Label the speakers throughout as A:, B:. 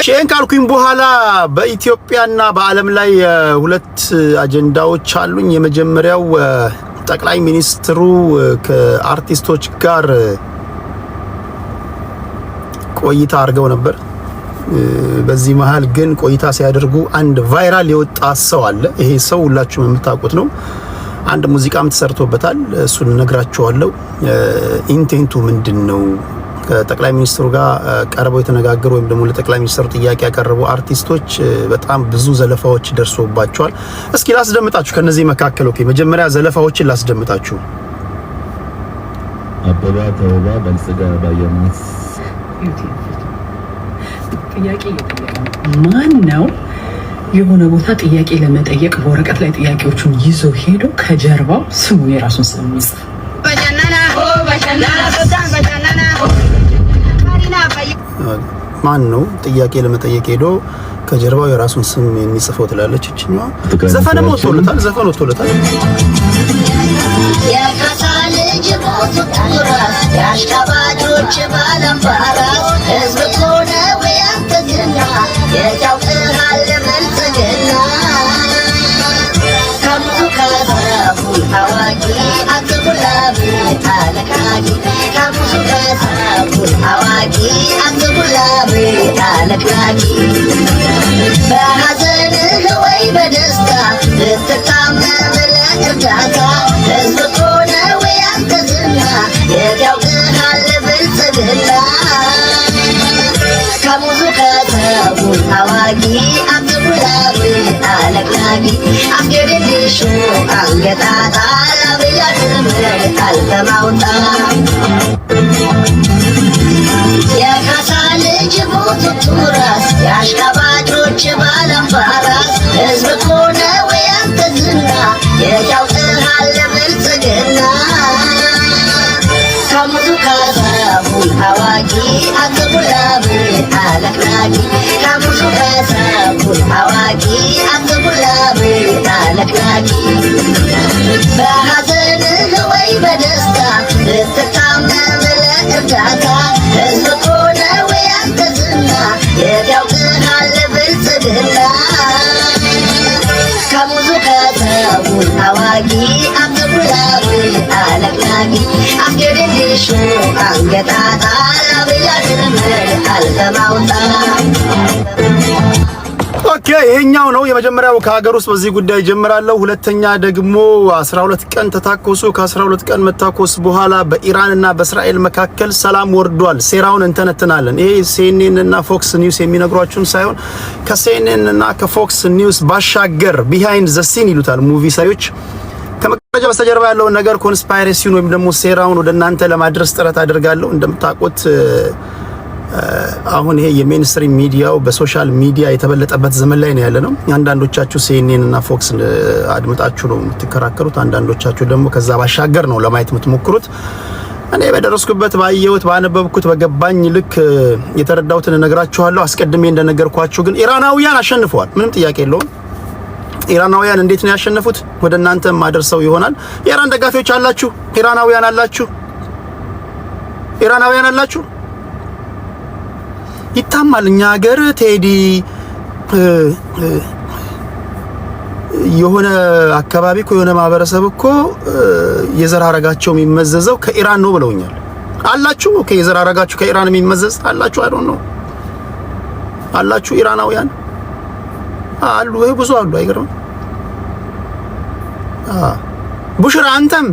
A: ይሄን ካልኩኝ በኋላ በኢትዮጵያና በዓለም ላይ ሁለት አጀንዳዎች አሉኝ። የመጀመሪያው ጠቅላይ ሚኒስትሩ ከአርቲስቶች ጋር ቆይታ አድርገው ነበር። በዚህ መሃል ግን ቆይታ ሲያደርጉ አንድ ቫይራል የወጣ ሰው አለ። ይሄ ሰው ሁላችሁም የምታውቁት ነው። አንድ ሙዚቃም ተሰርቶበታል። እሱን ነግራችኋለሁ። ኢንቴንቱ ምንድነው? ከጠቅላይ ሚኒስትሩ ጋር ቀርበው የተነጋገሩ ወይም ደግሞ ለጠቅላይ ሚኒስትሩ ጥያቄ ያቀረቡ አርቲስቶች በጣም ብዙ ዘለፋዎች ደርሶባቸዋል። እስኪ ላስደምጣችሁ ከነዚህ መካከል። ኦኬ፣ መጀመሪያ ዘለፋዎችን ላስደምጣችሁ።
B: አበባ ተውባ በልጽጋ ባየማስ
C: ጥያቄ ማን ነው? የሆነ ቦታ ጥያቄ ለመጠየቅ በወረቀት ላይ ጥያቄዎቹን ይዞ ሄዶ ከጀርባው ስሙ የራሱን ስም ይጽፍ።
A: ማን ነው ጥያቄ ለመጠየቅ ሄዶ ከጀርባው የራሱን ስም የሚጽፈው ትላለች እቺኛዋ። ዘፈንም ወጥቶለታል። ዘፈን ወጥቶለታል።
D: የካሳልጅ ሞቱ ታራስ ያሽካባጆች ባላምባራ ህዝብ ሆነ ወያንተና የታውቃል መልጽግና ከሙቱ ከዛፉ አዋቂ አጥቡላብ አለካቂ ከሙቱ ከዛፉ አዋቂ አጥቡላብ አለካቂ በሐዘንህ ወይ በደስታ ልትታመም ለእርዳታ ህዝብ ሆነ ወያንተና የታውቃል መልጽግና ከሙቱ ከዛፉ አዋቂ አጥቡላብ አለካቂ አስገድልሹ አንገጣጣ ለብያትምር አልተማውጣ የካሳ ልጅ ሞቱ ቱራስ የአሽቃባጮች ባላምባራስ ህዝብ ሆነ ወያንተዝና የታውቃል ብልጽግና ከሙቱ ከዛፉ አዋቂ አጥቡላብ አለክናቂ ከሙቱ ከዛፉ አዋቂ አጥቡላብ አለክናቂ በሐዘንህ ወይ በደስታ ልትታመም ለእርዳታ ህዝብ ሆነ ወያንተዝና የታውቃል ብልጽግና ከሙቱ ከዛፉ አዋቂ አጥቡላብ አለክናቂ አስገድልሹ አንገጣጣ ለብያትምር አልተማውጣ።
A: ኦኬ፣ ይሄኛው ነው የመጀመሪያው ከሀገር ውስጥ በዚህ ጉዳይ ጀምራለሁ። ሁለተኛ ደግሞ 12 ቀን ተታኮሱ። ከ12 ቀን መታኮስ በኋላ በኢራንና በእስራኤል መካከል ሰላም ወርዷል። ሴራውን እንተነትናለን። ይሄ ሲኤንኤን እና ፎክስ ኒውስ የሚነግሯችሁን ሳይሆን ከሲኤንኤን እና ከፎክስ ኒውስ ባሻገር ቢሃይንድ ዘ ሲን ይሉታል ሙቪ ሳዮች ከመቀረጃ በስተጀርባ ያለውን ነገር ኮንስፓይሬሲውን ወይም ደግሞ ሴራውን ወደ እናንተ ለማድረስ ጥረት አድርጋለሁ። እንደምታውቁት አሁን ይሄ የሜንስትሪም ሚዲያው በሶሻል ሚዲያ የተበለጠበት ዘመን ላይ ነው ያለነው። አንዳንዶቻችሁ ሲኤንኤን እና ፎክስ አድምጣችሁ ነው የምትከራከሩት። አንዳንዶቻችሁ ደግሞ ከዛ ባሻገር ነው ለማየት የምትሞክሩት። እኔ በደረስኩበት ባየሁት ባነበብኩት በገባኝ ልክ የተረዳሁትን እነግራችኋለሁ። አስቀድሜ እንደነገርኳችሁ ግን ኢራናውያን አሸንፈዋል። ምንም ጥያቄ የለውም። ኢራናውያን እንዴት ነው ያሸነፉት? ወደ እናንተ ማደርሰው ይሆናል። የኢራን ደጋፊዎች አላችሁ? ኢራናውያን አላችሁ? ኢራናውያን አላችሁ? ይታማል። እኛ ሀገር ቴዲ የሆነ አካባቢ እኮ የሆነ ማህበረሰብ እኮ የዘር ሐረጋቸው የሚመዘዘው ከኢራን ነው ብለውኛል። አላችሁ? ኦኬ፣ የዘር ሐረጋችሁ ከኢራን የሚመዘዝ አላችሁ? አይ ዶንት ኖ አላችሁ? ኢራናውያን አሉ። ይሄ ብዙ አሉ። አይገርም? ቡሽራ አንተም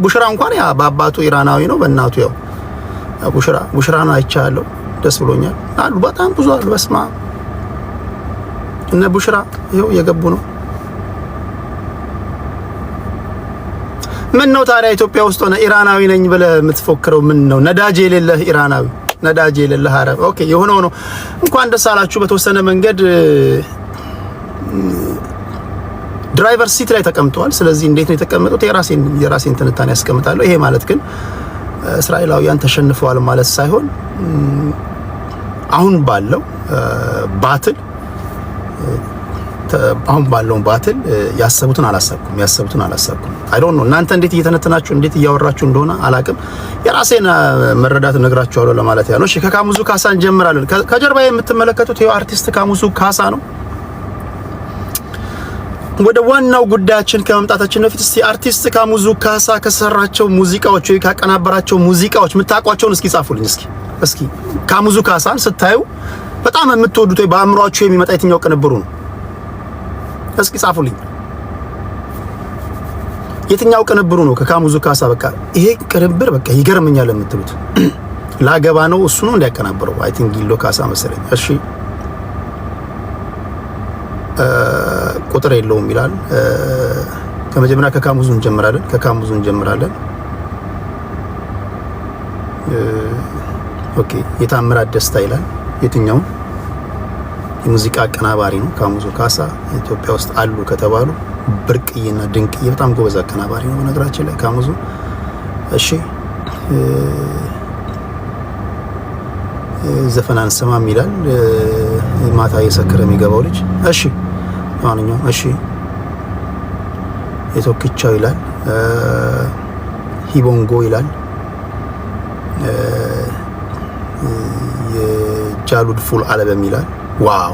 A: ቡሽራ እንኳን ያ በአባቱ ኢራናዊ ነው፣ በእናቱ ያው ቡሽራ ነው። አይቻለሁ፣ ደስ ብሎኛል። አሉ በጣም ብዙ አሉ። በስማ እነ ቡሽራ ይኸው የገቡ ነው። ምን ነው ታዲያ ኢትዮጵያ ውስጥ ሆነ ኢራናዊ ነኝ ብለህ የምትፎክረው ምን ነው? ነዳጅ የሌለህ ኢራናዊ፣ ነዳጅ የሌለህ አረብ። ኦኬ፣ የሆነው ነው። እንኳን ደስ አላችሁ። በተወሰነ መንገድ ድራይቨር ሲት ላይ ተቀምጠዋል። ስለዚህ እንዴት ነው የተቀመጡት? የራሴን ትንታኔ ያስቀምጣለሁ። ይሄ ማለት ግን እስራኤላውያን ተሸንፈዋል ማለት ሳይሆን አሁን ባለው ባትል አሁን ባለው ባትል ያሰቡትን አላሳኩም። አይ ዶንት ኖ እናንተ እንዴት እየተነተናችሁ እንዴት እያወራችሁ እንደሆነ አላቅም። የራሴን መረዳት ነግራችኋለሁ ለማለት ያለው። እሺ ከካሙዙ ካሳ እንጀምራለን። ከጀርባ የምትመለከቱት ይሄ አርቲስት ካሙዙ ካሳ ነው። ወደ ዋናው ጉዳያችን ከመምጣታችን በፊት እስቲ አርቲስት ካሙዙ ካሳ ከሰራቸው ሙዚቃዎች ወይ ካቀናበራቸው ሙዚቃዎች የምታውቋቸውን እስኪ ጻፉልኝ። እስኪ ካሙዙ ካሳን ስታዩ በጣም የምትወዱት ወይ በአእምሮአችሁ የሚመጣ የትኛው ቅንብሩ ነው? እስኪ ጻፉልኝ። የትኛው ቅንብሩ ነው ከካሙዙ ካሳ በቃ ይሄ ቅንብር በቃ ይገርመኛል የምትሉት? ላገባ ነው እሱ ነው እንዲያቀናበረው። አይ ቲንክ ጊሎ ካሳ መሰለኝ። እሺ ቁጥር የለውም ይላል። ከመጀመሪያ ከካሙዙ እንጀምራለን። ኦኬ የታምራት ደስታ ይላል። የትኛው የሙዚቃ አቀናባሪ ነው? ካሙዙ ካሳ ኢትዮጵያ ውስጥ አሉ ከተባሉ ብርቅዬና ድንቅዬ በጣም ጎበዝ አቀናባሪ ነው በነገራችን ላይ ካሙዙ። እሺ ዘፈን አንሰማም ይላል። ማታ የሰከረ የሚገባው ልጅ። እሺ ማንኛውም እሺ የቶክቻው ይላል። ሂቦንጎ ይላል። የጃሉድ ፉል አልበም ይላል። ዋው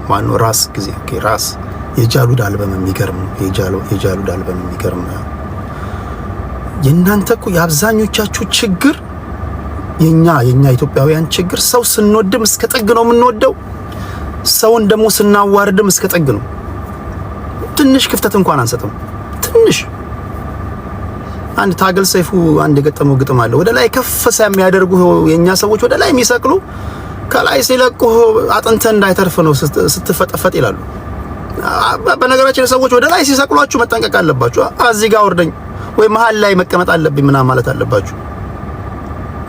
A: ማነው? ራስ ጊዜ ኦኬ ራስ የጃሉድ አልበም የሚገርም ነው። የጃሉድ አልበም የሚገርም ነው። የእናንተ እኮ የአብዛኞቻችሁ ችግር የኛ ኢትዮጵያውያን ችግር ሰው ስንወድም እስከ ጥግ ነው የምንወደው። ሰውን ደግሞ ስናዋርድም እስከ ጥግ ነው። ትንሽ ክፍተት እንኳን አንሰጥም። ትንሽ አንድ ታገል ሰይፉ አንድ የገጠመው ግጥም አለ። ወደ ላይ ከፍ የሚያደርጉ የኛ ሰዎች ወደ ላይ የሚሰቅሉ ከላይ ሲለቁ አጥንተ እንዳይተርፍ ነው ስትፈጠፈጥ ይላሉ። በነገራችን ሰዎች ወደ ላይ ሲሰቅሏችሁ መጠንቀቅ አለባችሁ። እዚህ ጋር ወርደኝ ወይ መሃል ላይ መቀመጥ አለብኝ ምናምን ማለት አለባችሁ።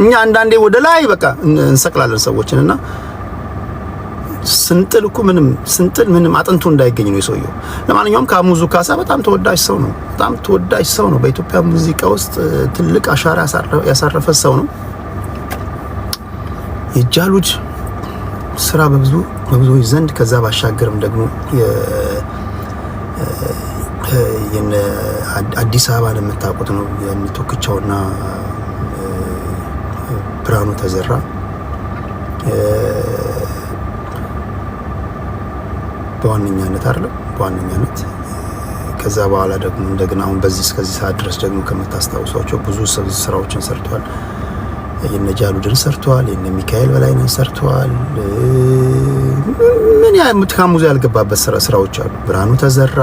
A: እኛ አንዳንዴ ወደ ላይ በቃ እንሰቅላለን ሰዎችንና ስንጥል እኮ ምንም አጥንቱ እንዳይገኝ ነው የሰውየው። ለማንኛውም ካሙዙ ካሳ በጣም ተወዳጅ ሰው ነው። በኢትዮጵያ ሙዚቃ ውስጥ ትልቅ አሻራ ያሳረፈ ሰው ነው። የጃሉድ ስራ በብዙዎች ዘንድ ከዛ ባሻገርም ደግሞ አዲስ አበባ ለምታውቁት ነው የምትወክቻውና ብርሃኑ ተዘራ በዋነኛነት ከዛ በኋላ ደግሞ እንደገና አሁን እስከዚህ ሰዓት ድረስ ደግሞ ከምታስታውሷቸው ብዙ ስራዎችን ሰርቷል። የነ ጃሉድን ሰርቷል። የነ ሚካኤል በላይነን ሰርቷል። ምን ካሙዙ ያልገባበት ስራዎች አሉ። ብርሃኑ ተዘራ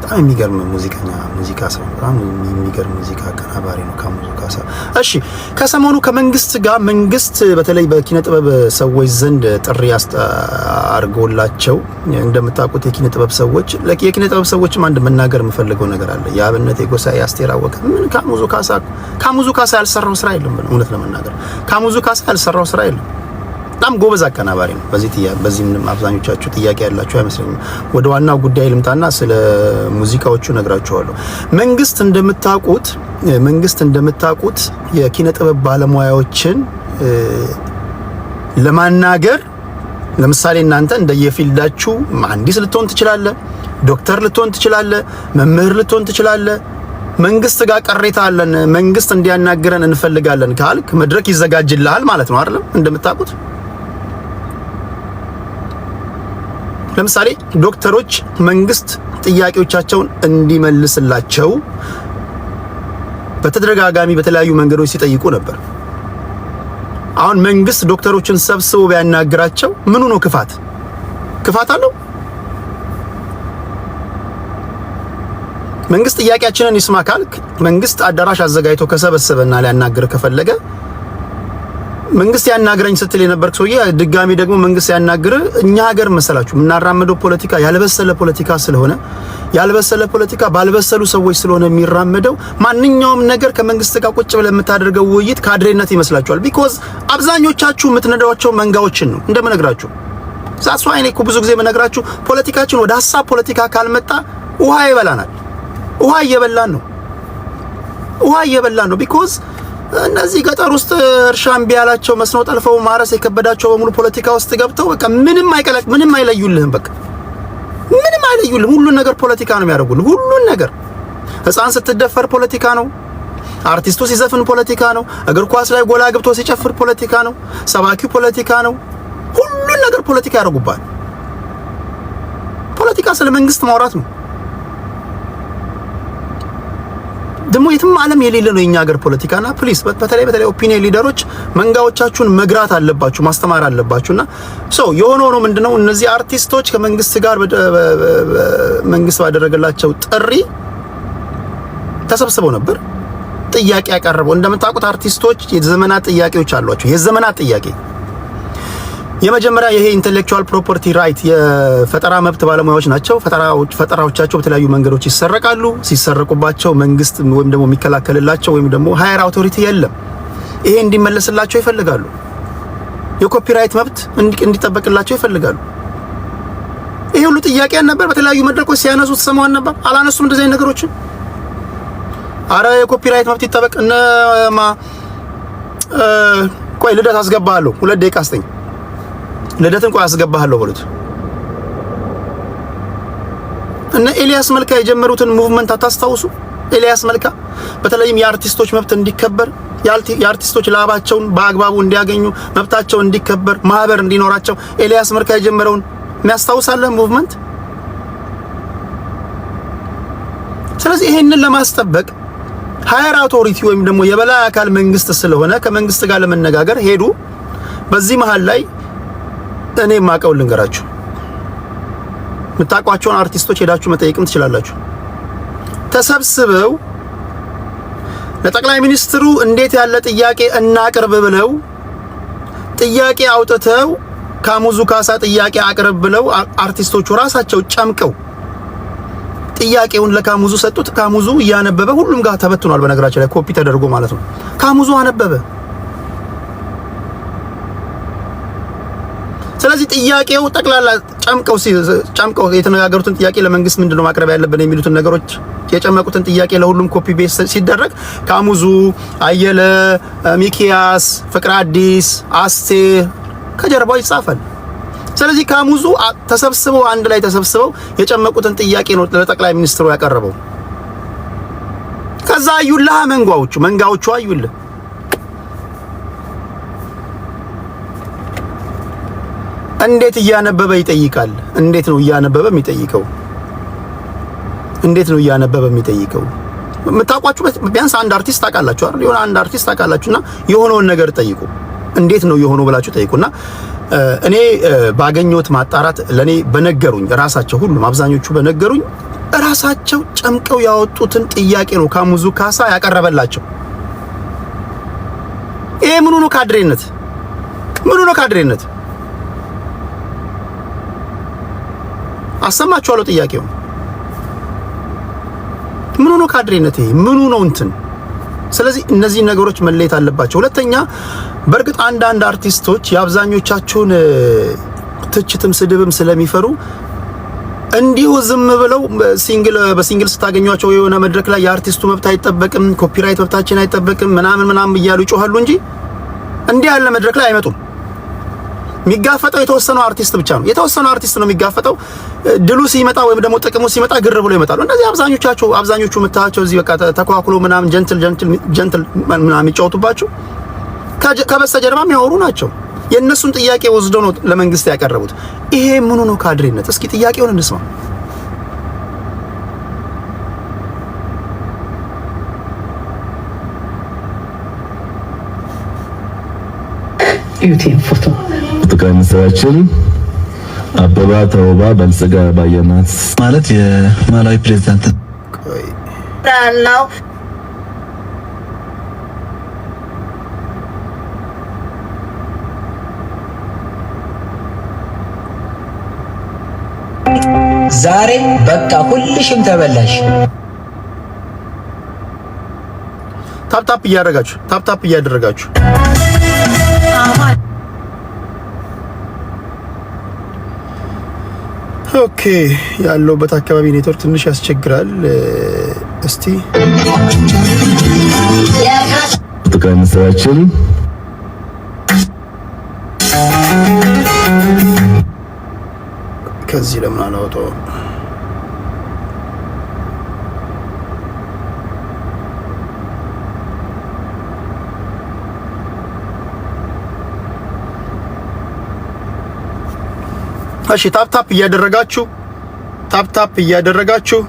A: በጣም የሚገርም ሙዚቃ ሰው፣ በጣም የሚገርም ሙዚቃ አቀናባሪ ነው ካሙዙ ካሳ። እሺ ከሰሞኑ መንግስት በተለይ በኪነ ጥበብ ሰዎች ዘንድ ጥሪ አድርጎላቸው እንደምታውቁት የኪነ ጥበብ ሰዎችም አንድ መናገር የምፈልገው ነገር አለ። የአብነት የጎሳዬ አስቴር አወቀ ምን ካሙዙ ካሳ ያልሰራው ስራ የለም። እውነት ለመናገር ካሙዙ ካሳ ያልሰራው ስራ የለም። በጣም ጎበዝ አቀናባሪ ነው። በዚህ ምንም አብዛኞቻችሁ ጥያቄ ያላችሁ አይመስለኝም። ወደ ዋናው ጉዳይ ልምጣና ስለ ሙዚቃዎቹ ነግራችኋለሁ። መንግስት እንደምታውቁት የኪነ ጥበብ ባለሙያዎችን ለማናገር ለምሳሌ እናንተ እንደየፊልዳችሁ መሐንዲስ ልትሆን ትችላለህ፣ ዶክተር ልትሆን ትችላለህ፣ መምህር ልትሆን ትችላለህ። መንግስት ጋር ቅሬታ አለን፣ መንግስት እንዲያናግረን እንፈልጋለን ካልክ መድረክ ይዘጋጅልሃል ማለት ነው አይደለም? እንደምታውቁት ለምሳሌ ዶክተሮች መንግስት ጥያቄዎቻቸውን እንዲመልስላቸው በተደጋጋሚ በተለያዩ መንገዶች ሲጠይቁ ነበር። አሁን መንግስት ዶክተሮችን ሰብስቦ ቢያናግራቸው ምኑ ነው ክፋት አለው? መንግስት ጥያቄያችንን ይስማ ካልክ መንግስት አዳራሽ አዘጋጅቶ ከሰበሰበና ሊያናግር ከፈለገ መንግስት ያናግረኝ ስትል የነበርክ ሰውዬ ድጋሚ ደግሞ መንግስት ያናግር። እኛ ሀገር መሰላችሁ የምናራመደው ፖለቲካ ያልበሰለ ፖለቲካ ስለሆነ ባልበሰሉ ሰዎች ስለሆነ የሚራመደው ማንኛውም ነገር ከመንግስት ጋር ቁጭ ብለ የምታደርገው ውይይት ካድሬነት ይመስላችኋል። ቢኮዝ አብዛኞቻችሁ የምትነዳቸው መንጋዎችን ነው እንደምነግራችሁ። ዛስ ዋይ እኔ እኮ ብዙ ጊዜ የምነግራችሁ ፖለቲካችን ወደ ሀሳብ ፖለቲካ ካልመጣ ውሃ ይበላናል። ውሃ እየበላን ነው። ቢኮዝ እነዚህ ገጠር ውስጥ እርሻም ቢያላቸው መስኖ ጠልፈው ማረስ የከበዳቸው በሙሉ ፖለቲካ ውስጥ ገብተው በቃ ምንም አይለዩልህም። በቃ ምንም አይለዩልህም። ሁሉን ነገር ፖለቲካ ነው የሚያደርጉልህ። ሁሉን ነገር ህፃን ስትደፈር ፖለቲካ ነው። አርቲስቱ ሲዘፍን ፖለቲካ ነው። እግር ኳስ ላይ ጎላ ግብቶ ሲጨፍር ፖለቲካ ነው። ሰባኪው ፖለቲካ ነው። ሁሉን ነገር ፖለቲካ ያደርጉባል። ፖለቲካ ስለ መንግስት ማውራት ነው። ደግሞ የትም ዓለም የሌለ ነው የኛ ሀገር ፖለቲካና ፕሊስ በተለይ ኦፒኒየን ሊደሮች መንጋዎቻችሁን መግራት አለባችሁ፣ ማስተማር አለባችሁና የሆነው ነው ምንድነው እነዚህ አርቲስቶች ከመንግስት ጋር መንግስት ባደረገላቸው ጥሪ ተሰብስበው ነበር። ጥያቄ ያቀርበው እንደምታውቁት አርቲስቶች የዘመናት ጥያቄዎች አሏቸው። የዘመናት ጥያቄ የመጀመሪያ ይሄ ኢንተሌክቹዋል ፕሮፐርቲ ራይት የፈጠራ መብት ባለሙያዎች ናቸው። ፈጠራዎቻቸው በተለያዩ መንገዶች ይሰረቃሉ። ሲሰረቁባቸው መንግስት ወይም ደግሞ የሚከላከልላቸው ወይም ደግሞ ሃየር አውቶሪቲ የለም። ይሄ እንዲመለስላቸው ይፈልጋሉ። የኮፒራይት መብት እንዲጠበቅላቸው ይፈልጋሉ። ይሄ ሁሉ ጥያቄ ነበር። በተለያዩ መድረኮች ሲያነሱ ተሰማዋን ነበር። አላነሱም እንደዚህ ነገሮችን። አረ የኮፒራይት መብት ይጠበቅ ቆይ ልደት አስገባለሁ 2 ደቂቃ አስተኝ ልደትን ቆይ አስገባለሁ ብሉት እና ኤልያስ መልካ የጀመሩትን ሙቭመንት አታስታውሱ? ኤልያስ መልካ በተለይም የአርቲስቶች መብት እንዲከበር የአርቲስቶች ላባቸውን በአግባቡ እንዲያገኙ መብታቸው እንዲከበር ማህበር እንዲኖራቸው ኤልያስ መልካ የጀመረውን የሚያስታውሳለ ሙቭመንት። ስለዚህ ይሄንን ለማስጠበቅ ሃየር አውቶሪቲ ወይም ደግሞ የበላይ አካል መንግስት ስለሆነ ከመንግስት ጋር ለመነጋገር ሄዱ። በዚህ መሃል ላይ እኔ ማቀው ልንገራችሁ፣ የምታውቋቸውን አርቲስቶች ሄዳችሁ መጠየቅም ትችላላችሁ። ተሰብስበው ለጠቅላይ ሚኒስትሩ እንዴት ያለ ጥያቄ እናቅርብ ብለው ጥያቄ አውጥተው ካሙዙ ካሳ ጥያቄ አቅርብ ብለው አርቲስቶቹ ራሳቸው ጨምቀው ጥያቄውን ለካሙዙ ሰጡት። ካሙዙ ያነበበ ሁሉም ጋር ተበትኗል። በነገራችን ላይ ኮፒ ተደርጎ ማለት ነው። ካሙዙ አነበበ። ስለዚህ ጥያቄው ጠቅላላ ጨምቀው የተነጋገሩትን ጥያቄ ለመንግስት ምንድነው ማቅረብ ያለብን የሚሉትን ነገሮች የጨመቁትን ጥያቄ ለሁሉም ኮፒ ቤስ ሲደረግ ካሙዙ፣ አየለ፣ ሚኪያስ፣ ፍቅር አዲስ፣ አስቴር ከጀርባው ይጻፋል። ስለዚህ ካሙዙ ተሰብስበው አንድ ላይ ተሰብስበው የጨመቁትን ጥያቄ ነው ለጠቅላይ ሚኒስትሩ ያቀረበው። ከዛ አዩልህ መንጋዎቹ አዩልህ። እንዴት እያነበበ ይጠይቃል? እንዴት ነው እያነበበ የሚጠይቀው? የምታውቋችሁ ቢያንስ አንድ አርቲስት ታውቃላችሁ አይደል? የሆነ አንድ አርቲስት ታውቃላችሁና የሆነውን ነገር ጠይቁ። እንዴት ነው የሆነው ብላችሁ ጠይቁና እኔ ባገኘሁት ማጣራት ለኔ በነገሩኝ ራሳቸው ሁሉም አብዛኞቹ በነገሩኝ ራሳቸው ጨምቀው ያወጡትን ጥያቄ ነው ካሙዙ ካሳ ያቀረበላቸው። ይሄ ምኑ ነው ካድሬነት? አሰማችኋለሁ ጥያቄው። ምኑ ነው ካድሬነት? ይሄ ምኑ ነው እንትን? ስለዚህ እነዚህ ነገሮች መለየት አለባቸው። ሁለተኛ በእርግጥ አንዳንድ አርቲስቶች የአብዛኞቻቸውን ትችትም ስድብም ስለሚፈሩ እንዲሁ ዝም ብለው በሲንግል ስታገኟቸው የሆነ መድረክ ላይ የአርቲስቱ መብት አይጠበቅም፣ ኮፒራይት መብታችን አይጠበቅም ምናምን እያሉ ይጮሃሉ እንጂ እንዲህ ያለ መድረክ ላይ አይመጡም። የሚጋፈጠው የተወሰነው አርቲስት ብቻ ነው። የተወሰነው አርቲስት ነው የሚጋፈጠው። ድሉ ሲመጣ ወይም ደግሞ ጥቅሙ ሲመጣ ግር ብሎ ይመጣሉ። እንደዚህ አብዛኞቹ የምታያቸው እዚህ በቃ ተኳኩሎ ምናምን ጀንትል ምናምን የሚጫወቱባቸው ከበስተጀርባ የሚያወሩ ናቸው። የእነሱን ጥያቄ ወስደው ነው ለመንግስት ያቀረቡት። ይሄ ምኑ ነው ካድሬነት? እስኪ ጥያቄውን እንስማ።
C: ዩቲዩብ ፎቶ
B: ጠቅላይ ሚኒስትራችን አበባ ተውባ በልጽጋ ባየናት
E: ማለት የማላዊ ፕሬዝዳንት
D: ነው።
F: ዛሬ በቃ ሁልሽም ተበላሽ።
A: ታፕ እያደረጋችሁ ኦኬ። ያለውበት አካባቢ ኔትወርክ ትንሽ ያስቸግራል። እስቲ
B: ጠቅላይ ሚኒስትራችን
A: ከዚህ ለምን አላወጣው? እሺ ታፕ እያደረጋችሁ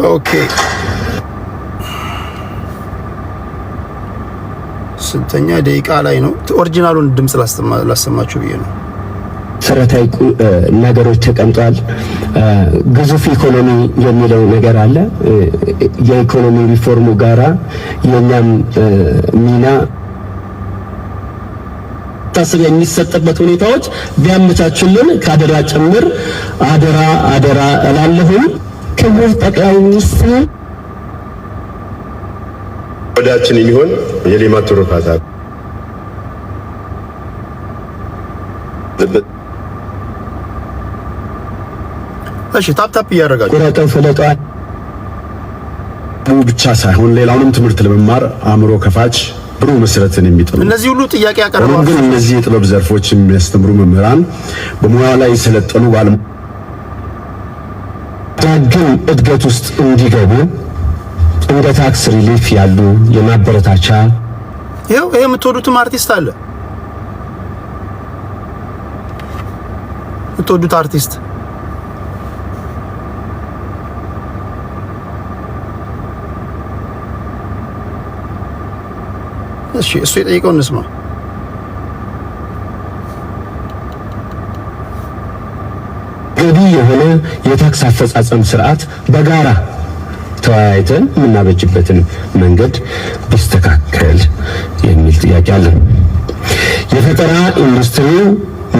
A: ኦኬ። ስንተኛ ደቂቃ ላይ ነው? ኦሪጂናሉን ድምጽ ላሰማችሁ ብዬ ነው።
G: መሰረታዊ ነገሮች ተቀምጧል። ግዙፍ ኢኮኖሚ የሚለው ነገር አለ። የኢኮኖሚ ሪፎርሙ ጋራ የኛም ሚና ታስብ የሚሰጥበት ሁኔታዎች ቢያመቻቹልን ካደራ ጭምር አደራ እላለሁ። ክቡር ጠቅላይ ሚኒስትር
H: ወዳችን የሚሆን የሌማት ትሩፋት
A: እሺ ታፕ እያደረጋችሁ
G: ቁረጠው ፍለጠው
H: ብቻ ሳይሆን ሌላውንም ትምህርት ለመማር አእምሮ ከፋች ብሩህ መሰረትን የሚጥሉ
A: እነዚህ ሁሉ ጥያቄ ያቀርባሉ።
H: ግን እነዚህ የጥበብ ዘርፎች የሚያስተምሩ መምህራን በሙያ ላይ የሰለጠኑ
G: ዳግም እድገት ውስጥ እንዲገቡ እንደ ታክስ ሪሊፍ ያሉ የማበረታቻ
A: ይሄ የምትወዱትም አርቲስት አለ። የምትወዱት አርቲስት እሺ እሱ የጠየቀውን እንስማ።
G: ገቢ የሆነ የታክስ አፈጻጸም ስርዓት በጋራ ተወያይተን የምናበጅበትን መንገድ ቢስተካከል የሚል ጥያቄ አለ። የፈጠራ ኢንዱስትሪው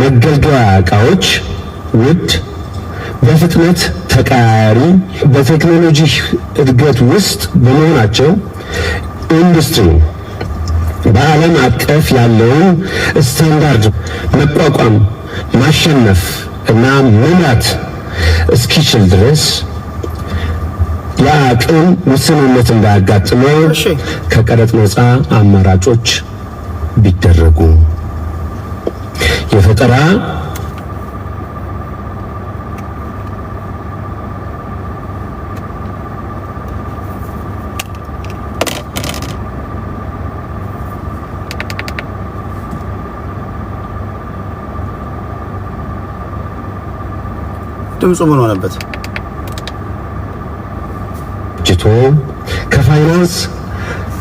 G: መገልገያ ዕቃዎች ውድ፣ በፍጥነት ተቀያያሪ፣ በቴክኖሎጂ እድገት ውስጥ በመሆናቸው ኢንዱስትሪው በዓለም አቀፍ ያለውን ስታንዳርድ መቋቋም፣ ማሸነፍ እና መምራት እስኪችል ድረስ የአቅም ውስንነት እንዳያጋጥመው ከቀረጥ ነፃ አማራጮች ቢደረጉ የፈጠራ
A: ድምፁ ምን ሆነበት?
G: ጅቶ ከፋይናንስ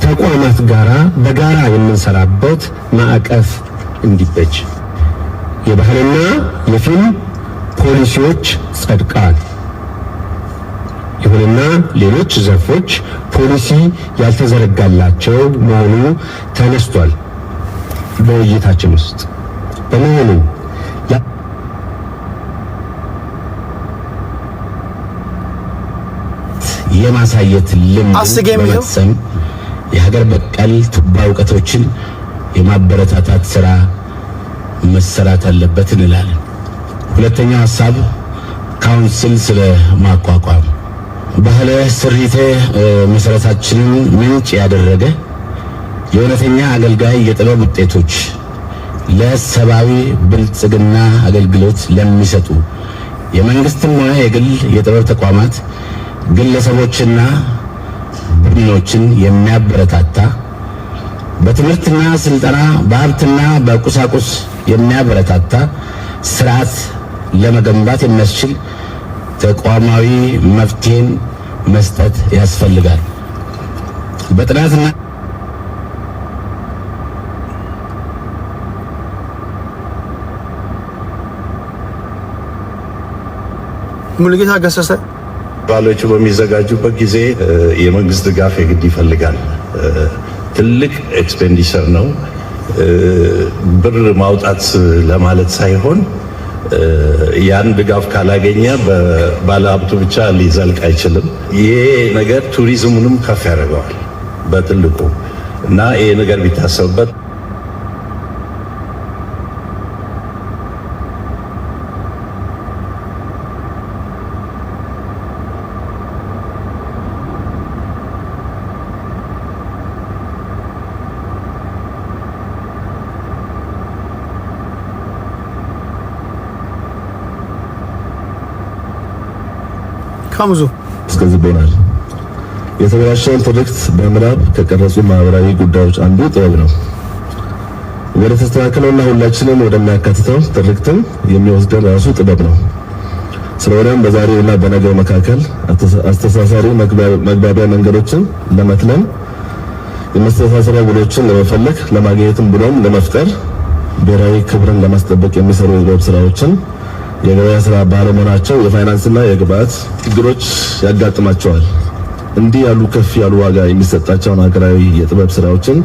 G: ተቋማት ጋራ በጋራ የምንሰራበት ማዕቀፍ እንዲበጅ የባህልና የፊልም ፖሊሲዎች ጸድቀዋል። ይሁንና ሌሎች ዘርፎች ፖሊሲ ያልተዘረጋላቸው መሆኑ ተነስቷል በውይይታችን ውስጥ። በመሆኑ የማሳየት ልምድ በመቅሰም የሀገር በቀል ቱባ እውቀቶችን የማበረታታት ስራ መሰራት አለበት እንላለን። ሁለተኛው ሐሳብ ካውንስል ስለ ማቋቋም ባህለ ስሪተ መሰረታችንን ምንጭ ያደረገ የእውነተኛ አገልጋይ የጥበብ ውጤቶች ለሰብአዊ ብልጽግና አገልግሎት ለሚሰጡ የመንግስትም ሆነ የግል የጥበብ ተቋማት ግለሰቦችና ቡድኖችን የሚያበረታታ በትምህርትና ስልጠና በሀብትና በቁሳቁስ የሚያበረታታ ስርዓት ለመገንባት የሚያስችል ተቋማዊ መፍትሄን መስጠት ያስፈልጋል። በጥናትና
A: ሙሉጌታ ገሰሰ
H: ባሎቹ በሚዘጋጁበት ጊዜ የመንግስት ድጋፍ የግድ ይፈልጋል። ትልቅ ኤክስፔንዲቸር ነው። ብር ማውጣት ለማለት ሳይሆን ያን ድጋፍ ካላገኘ ባለሀብቱ ብቻ ሊዘልቅ አይችልም። ይሄ ነገር ቱሪዝሙንም ከፍ ያደርገዋል በትልቁ እና ይሄ ነገር ቢታሰብበት
A: ካሙዙ
B: አስገዝቦናል። የተበላሸውን ትርክት በምናብ ከቀረጹ ማህበራዊ ጉዳዮች አንዱ ጥበብ ነው። ወደ ተስተካከለውና ሁላችንም ወደሚያካትተው ትርክትም የሚወስደን ራሱ ጥበብ ነው። ስለሆነም በዛሬውና በነገው መካከል አስተሳሳሪ መግባቢያ መንገዶችን ለመትለም የመስተሳሰሪያ ውሎችን ለመፈለግ ለማግኘትም ብሎም ለመፍጠር ብሔራዊ ክብርን ለማስጠበቅ የሚሰሩ የጥበብ ስራዎችን የገበያ ስራ ባለመሆናቸው የፋይናንስና የግብአት ችግሮች ያጋጥማቸዋል። እንዲህ ያሉ ከፍ ያሉ ዋጋ የሚሰጣቸውን ሀገራዊ የጥበብ ስራዎችን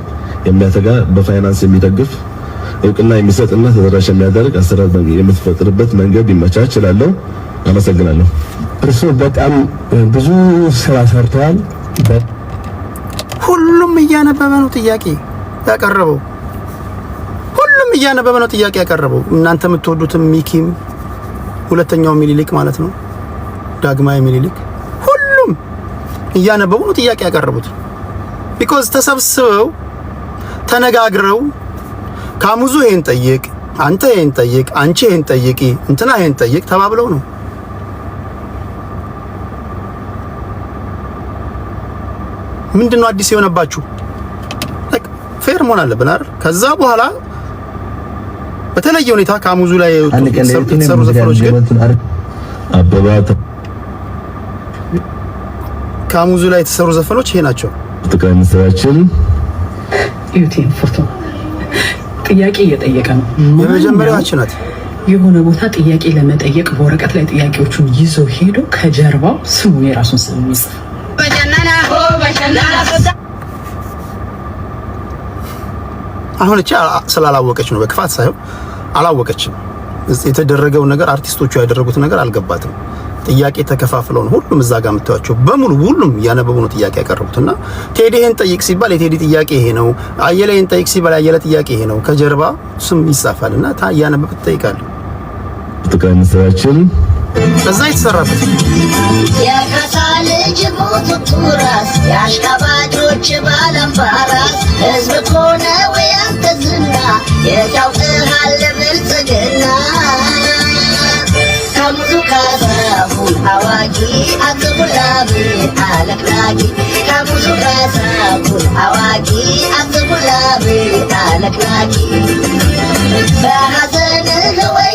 B: የሚያተጋ በፋይናንስ የሚደግፍ እውቅና የሚሰጥና ተደራሽ የሚያደርግ አሰራር የምትፈጥርበት መንገድ ቢመቻች እላለሁ። አመሰግናለሁ።
I: እርሱ በጣም ብዙ ስራ ሰርተዋል።
A: ሁሉም እያነበበ ነው ጥያቄ ያቀረበው። ሁሉም እያነበበ ነው ጥያቄ ያቀረበው። እናንተ የምትወዱትም ሚኪም ሁለተኛው ሚኒሊክ ማለት ነው፣ ዳግማዊ ሚኒሊክ፣ ሁሉም እያነበቡ ነው ጥያቄ ያቀረቡት። ቢኮዝ ተሰብስበው ተነጋግረው ካሙዙ ይሄን ጠይቅ፣ አንተ ይሄን ጠይቅ፣ አንቺ ይሄን ጠይቂ፣ እንትና ይሄን ጠይቅ ተባብለው ነው። ምንድነው አዲስ የሆነባችሁ? ፌር መሆን አለብን አይደል? ከዛ በኋላ በተለየ ሁኔታ ካሙዙ ላይ የተሰሩ ዘፈኖች ግን ካሙዙ ላይ የተሰሩ ዘፈኖች ይሄ ናቸው።
B: ጠቅላይ ሚኒስትራችን
C: ዩቲን ፎቶ ጥያቄ እየጠየቀ ነው።
A: የመጀመሪያችን ናት።
C: የሆነ ቦታ ጥያቄ ለመጠየቅ በወረቀት ላይ ጥያቄዎቹን ይዞ ሄዶ ከጀርባው ስሙን የራሱን ስም ይጽፍ።
A: አሁን እቺ ስላላወቀች ነው፣ በክፋት ሳይሆን አላወቀችም። የተደረገው ነገር አርቲስቶቹ ያደረጉት ነገር አልገባትም። ጥያቄ ተከፋፍለው ነው ሁሉም እዛ ጋር የምታዩቸው በሙሉ ሁሉም ያነበቡ ነው ጥያቄ ያቀረቡትና ቴዲ ይሄን ጠይቅ ሲባል የቴዲ ጥያቄ ይሄ ነው፣ አየለ ይሄን ጠይቅ ሲባል አየለ ጥያቄ ይሄ ነው። ከጀርባ ስም ይጻፋልና ያነበብ ትጠይቃለህ።
B: ጠቅላይ ሚኒስትራችን
A: እዛ የተሰራበት
D: የከሳል ጅቡት ቱራስ ያሽካባጆች ባላምባራስ ህዝብ ኮነ ወያንተ ዝና የታውቅሃል ብልጽግና ካሙዙ ካሳሁን አዋቂ አትቡላብ አለቅላቂ ካሙዙ ካሳሁን አዋቂ አትቡላብ አለቅላቂ በሐዘንህ ወይ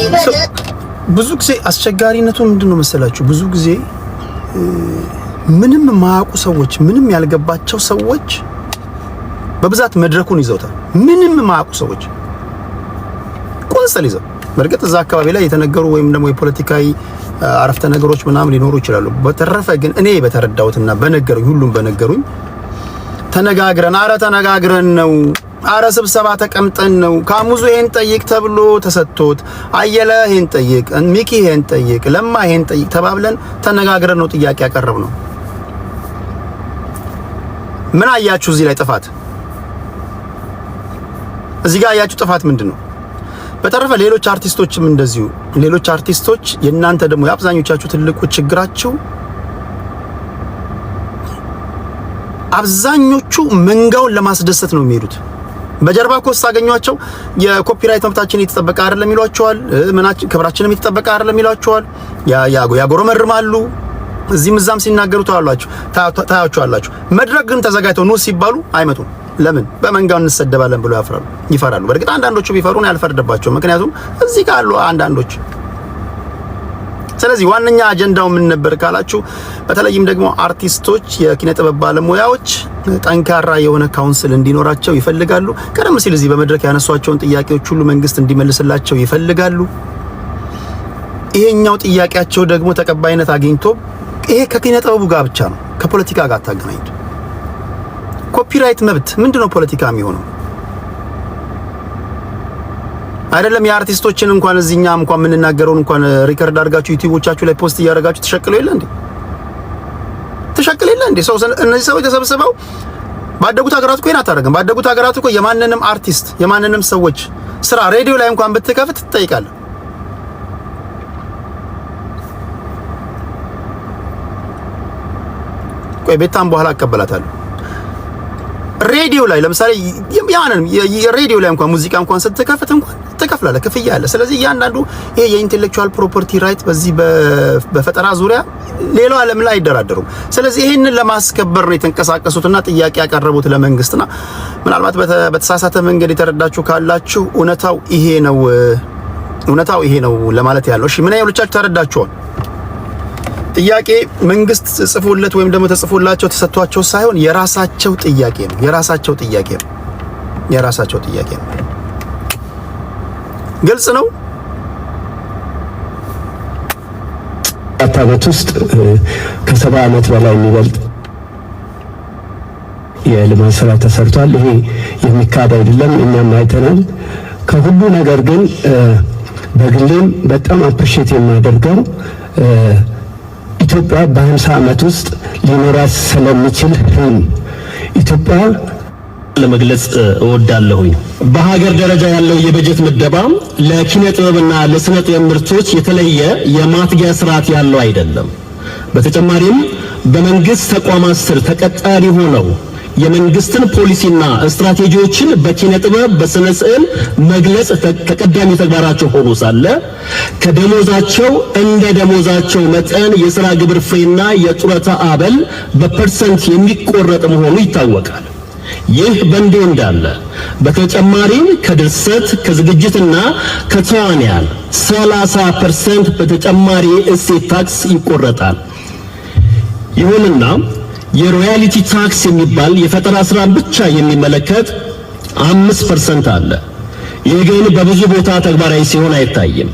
A: ብዙ ጊዜ አስቸጋሪነቱ ምንድነው መሰላችሁ? ብዙ ጊዜ ምንም ማያውቁ ሰዎች፣ ምንም ያልገባቸው ሰዎች በብዛት መድረኩን ይዘውታል። ምንም ማያውቁ ሰዎች ቆንሰል ይዘው በርግጥ እዛ አካባቢ ላይ የተነገሩ ወይም ደግሞ የፖለቲካዊ አረፍተ ነገሮች ምናምን ሊኖሩ ይችላሉ። በተረፈ ግን እኔ በተረዳሁትና በነገሩኝ ሁሉም በነገሩኝ ተነጋግረን ነው፣ አረ ስብሰባ ተቀምጠን ነው፣ ካሙዙ ይሄን ጠይቅ ተብሎ ተሰጥቶት፣ አየለ ይሄን ጠይቅ፣ ሚኪ ይሄን ጠይቅ፣ ለማ ይሄን ጠይቅ ተባብለን ተነጋግረን ነው ጥያቄ ያቀረብ ነው። ምን አያችሁ እዚህ ላይ ጥፋት? እዚህ ጋር አያችሁ ጥፋት ምንድነው? በተረፈ ሌሎች አርቲስቶችም እንደዚሁ ሌሎች አርቲስቶች የእናንተ ደግሞ የአብዛኞቻችሁ ትልቁ ችግራችሁ አብዛኞቹ መንጋውን ለማስደሰት ነው የሚሄዱት። በጀርባ ኮስ ታገኟቸው የኮፒራይት መብታችን የተጠበቀ አይደለም ይሏቸዋል፣ ምናችን ክብራችንም የተጠበቀ አይደለም ይሏቸዋል፣ ያጎረመርማሉ። እዚህም እዛም ሲናገሩ ታያቸዋላችሁ። መድረክ ግን ተዘጋጅተው ነው ሲባሉ አይመጡም። ለምን? በመንጋው እንሰደባለን ብሎ ይፈራሉ። በእርግጥ አንዳንዶቹ ቢፈሩን ያልፈርድባቸው፣ ምክንያቱም እዚህ ጋር አሉ አንዳንዶች። ስለዚህ ዋነኛ አጀንዳው ምን ነበር ካላችሁ፣ በተለይም ደግሞ አርቲስቶች፣ የኪነ ጥበብ ባለሙያዎች ጠንካራ የሆነ ካውንስል እንዲኖራቸው ይፈልጋሉ። ቀደም ሲል እዚህ በመድረክ ያነሷቸውን ጥያቄዎች ሁሉ መንግስት እንዲመልስላቸው ይፈልጋሉ። ይሄኛው ጥያቄያቸው ደግሞ ተቀባይነት አግኝቶ ይሄ ከኪነ ጥበቡ ጋር ብቻ ነው፣ ከፖለቲካ ጋር ታገናኙት። ኮፒራይት መብት ምንድነው ፖለቲካ የሚሆነው? አይደለም የአርቲስቶችን እንኳን እዚህኛም እንኳን የምንናገረውን እንኳን ሪከርድ አድርጋችሁ ዩቲዩቦቻችሁ ላይ ፖስት እያደረጋችሁ ተሸክለው የለ እንዴ? ተሸክለው የለ እንዴ? ሰው እነዚህ ሰዎች ተሰብስበው ባደጉት ሀገራት እኮ አታደርግም። ባደጉት ሀገራት እኮ የማንንም አርቲስት የማንንም ሰዎች ስራ ሬዲዮ ላይ እንኳን ብትከፍት ትጠይቃለህ። ቆይ ቤታም በኋላ አቀበላታለሁ። ሬዲዮ ላይ ለምሳሌ ያንን የሬዲዮ ላይ እንኳን ሙዚቃ እንኳን ስትከፍት እንኳን ትከፍላለህ፣ ክፍያ አለ። ስለዚህ እያንዳንዱ ይሄ የኢንተሌክቹዋል ፕሮፐርቲ ራይት በዚህ በፈጠራ ዙሪያ ሌላው ዓለም ላይ አይደራደሩም። ስለዚህ ይሄንን ለማስከበር ነው የተንቀሳቀሱትና ጥያቄ ያቀረቡት ለመንግስትና ምናልባት በተሳሳተ መንገድ የተረዳችሁ ካላችሁ እውነታው ይሄ ነው ለማለት ያለው። እሺ ምን ያህሎቻችሁ ተረዳችኋል? ጥያቄ መንግስት ጽፎለት ወይም ደግሞ ተጽፎላቸው ተሰጥቷቸው ሳይሆን የራሳቸው ጥያቄ ነው። የራሳቸው ጥያቄ ነው። ግልጽ ነው።
I: አታበት ውስጥ ከ70 ዓመት በላይ የሚበልጥ የልማት ስራ ተሰርቷል። ይሄ የሚካድ አይደለም፣ እኛም አይተናል። ከሁሉ ነገር ግን በግሌም በጣም አፕሪሺየት የማደርገው ኢትዮጵያ በ50 ዓመት ውስጥ ሊኖራት ስለሚችል ኢትዮጵያ
B: ለመግለጽ እወዳለሁኝ። በሀገር ደረጃ ያለው የበጀት ምደባ ለኪነ ጥበብና ለስነ ጥበብ ምርቶች የተለየ የማትጊያ ስርዓት ያለው አይደለም። በተጨማሪም በመንግስት ተቋማት ስር ተቀጣሪ ሆነው የመንግስትን ፖሊሲና ስትራቴጂዎችን በኪነ ጥበብ በስነ ስዕል መግለጽ ተቀዳሚ ተግባራቸው ሆኖ ሳለ ከደሞዛቸው እንደ ደሞዛቸው መጠን የሥራ ግብር ፍሬና የጡረታ አበል በፐርሰንት የሚቆረጥ መሆኑ ይታወቃል። ይህ በእንዲህ እንዳለ በተጨማሪም ከድርሰት ከዝግጅትና ከተዋንያን 30% በተጨማሪ እሴት ታክስ ይቆረጣል። ይሁንና የሮያሊቲ ታክስ የሚባል የፈጠራ ስራ ብቻ የሚመለከት 5% አለ። ይህ ግን በብዙ ቦታ ተግባራዊ ሲሆን አይታይም።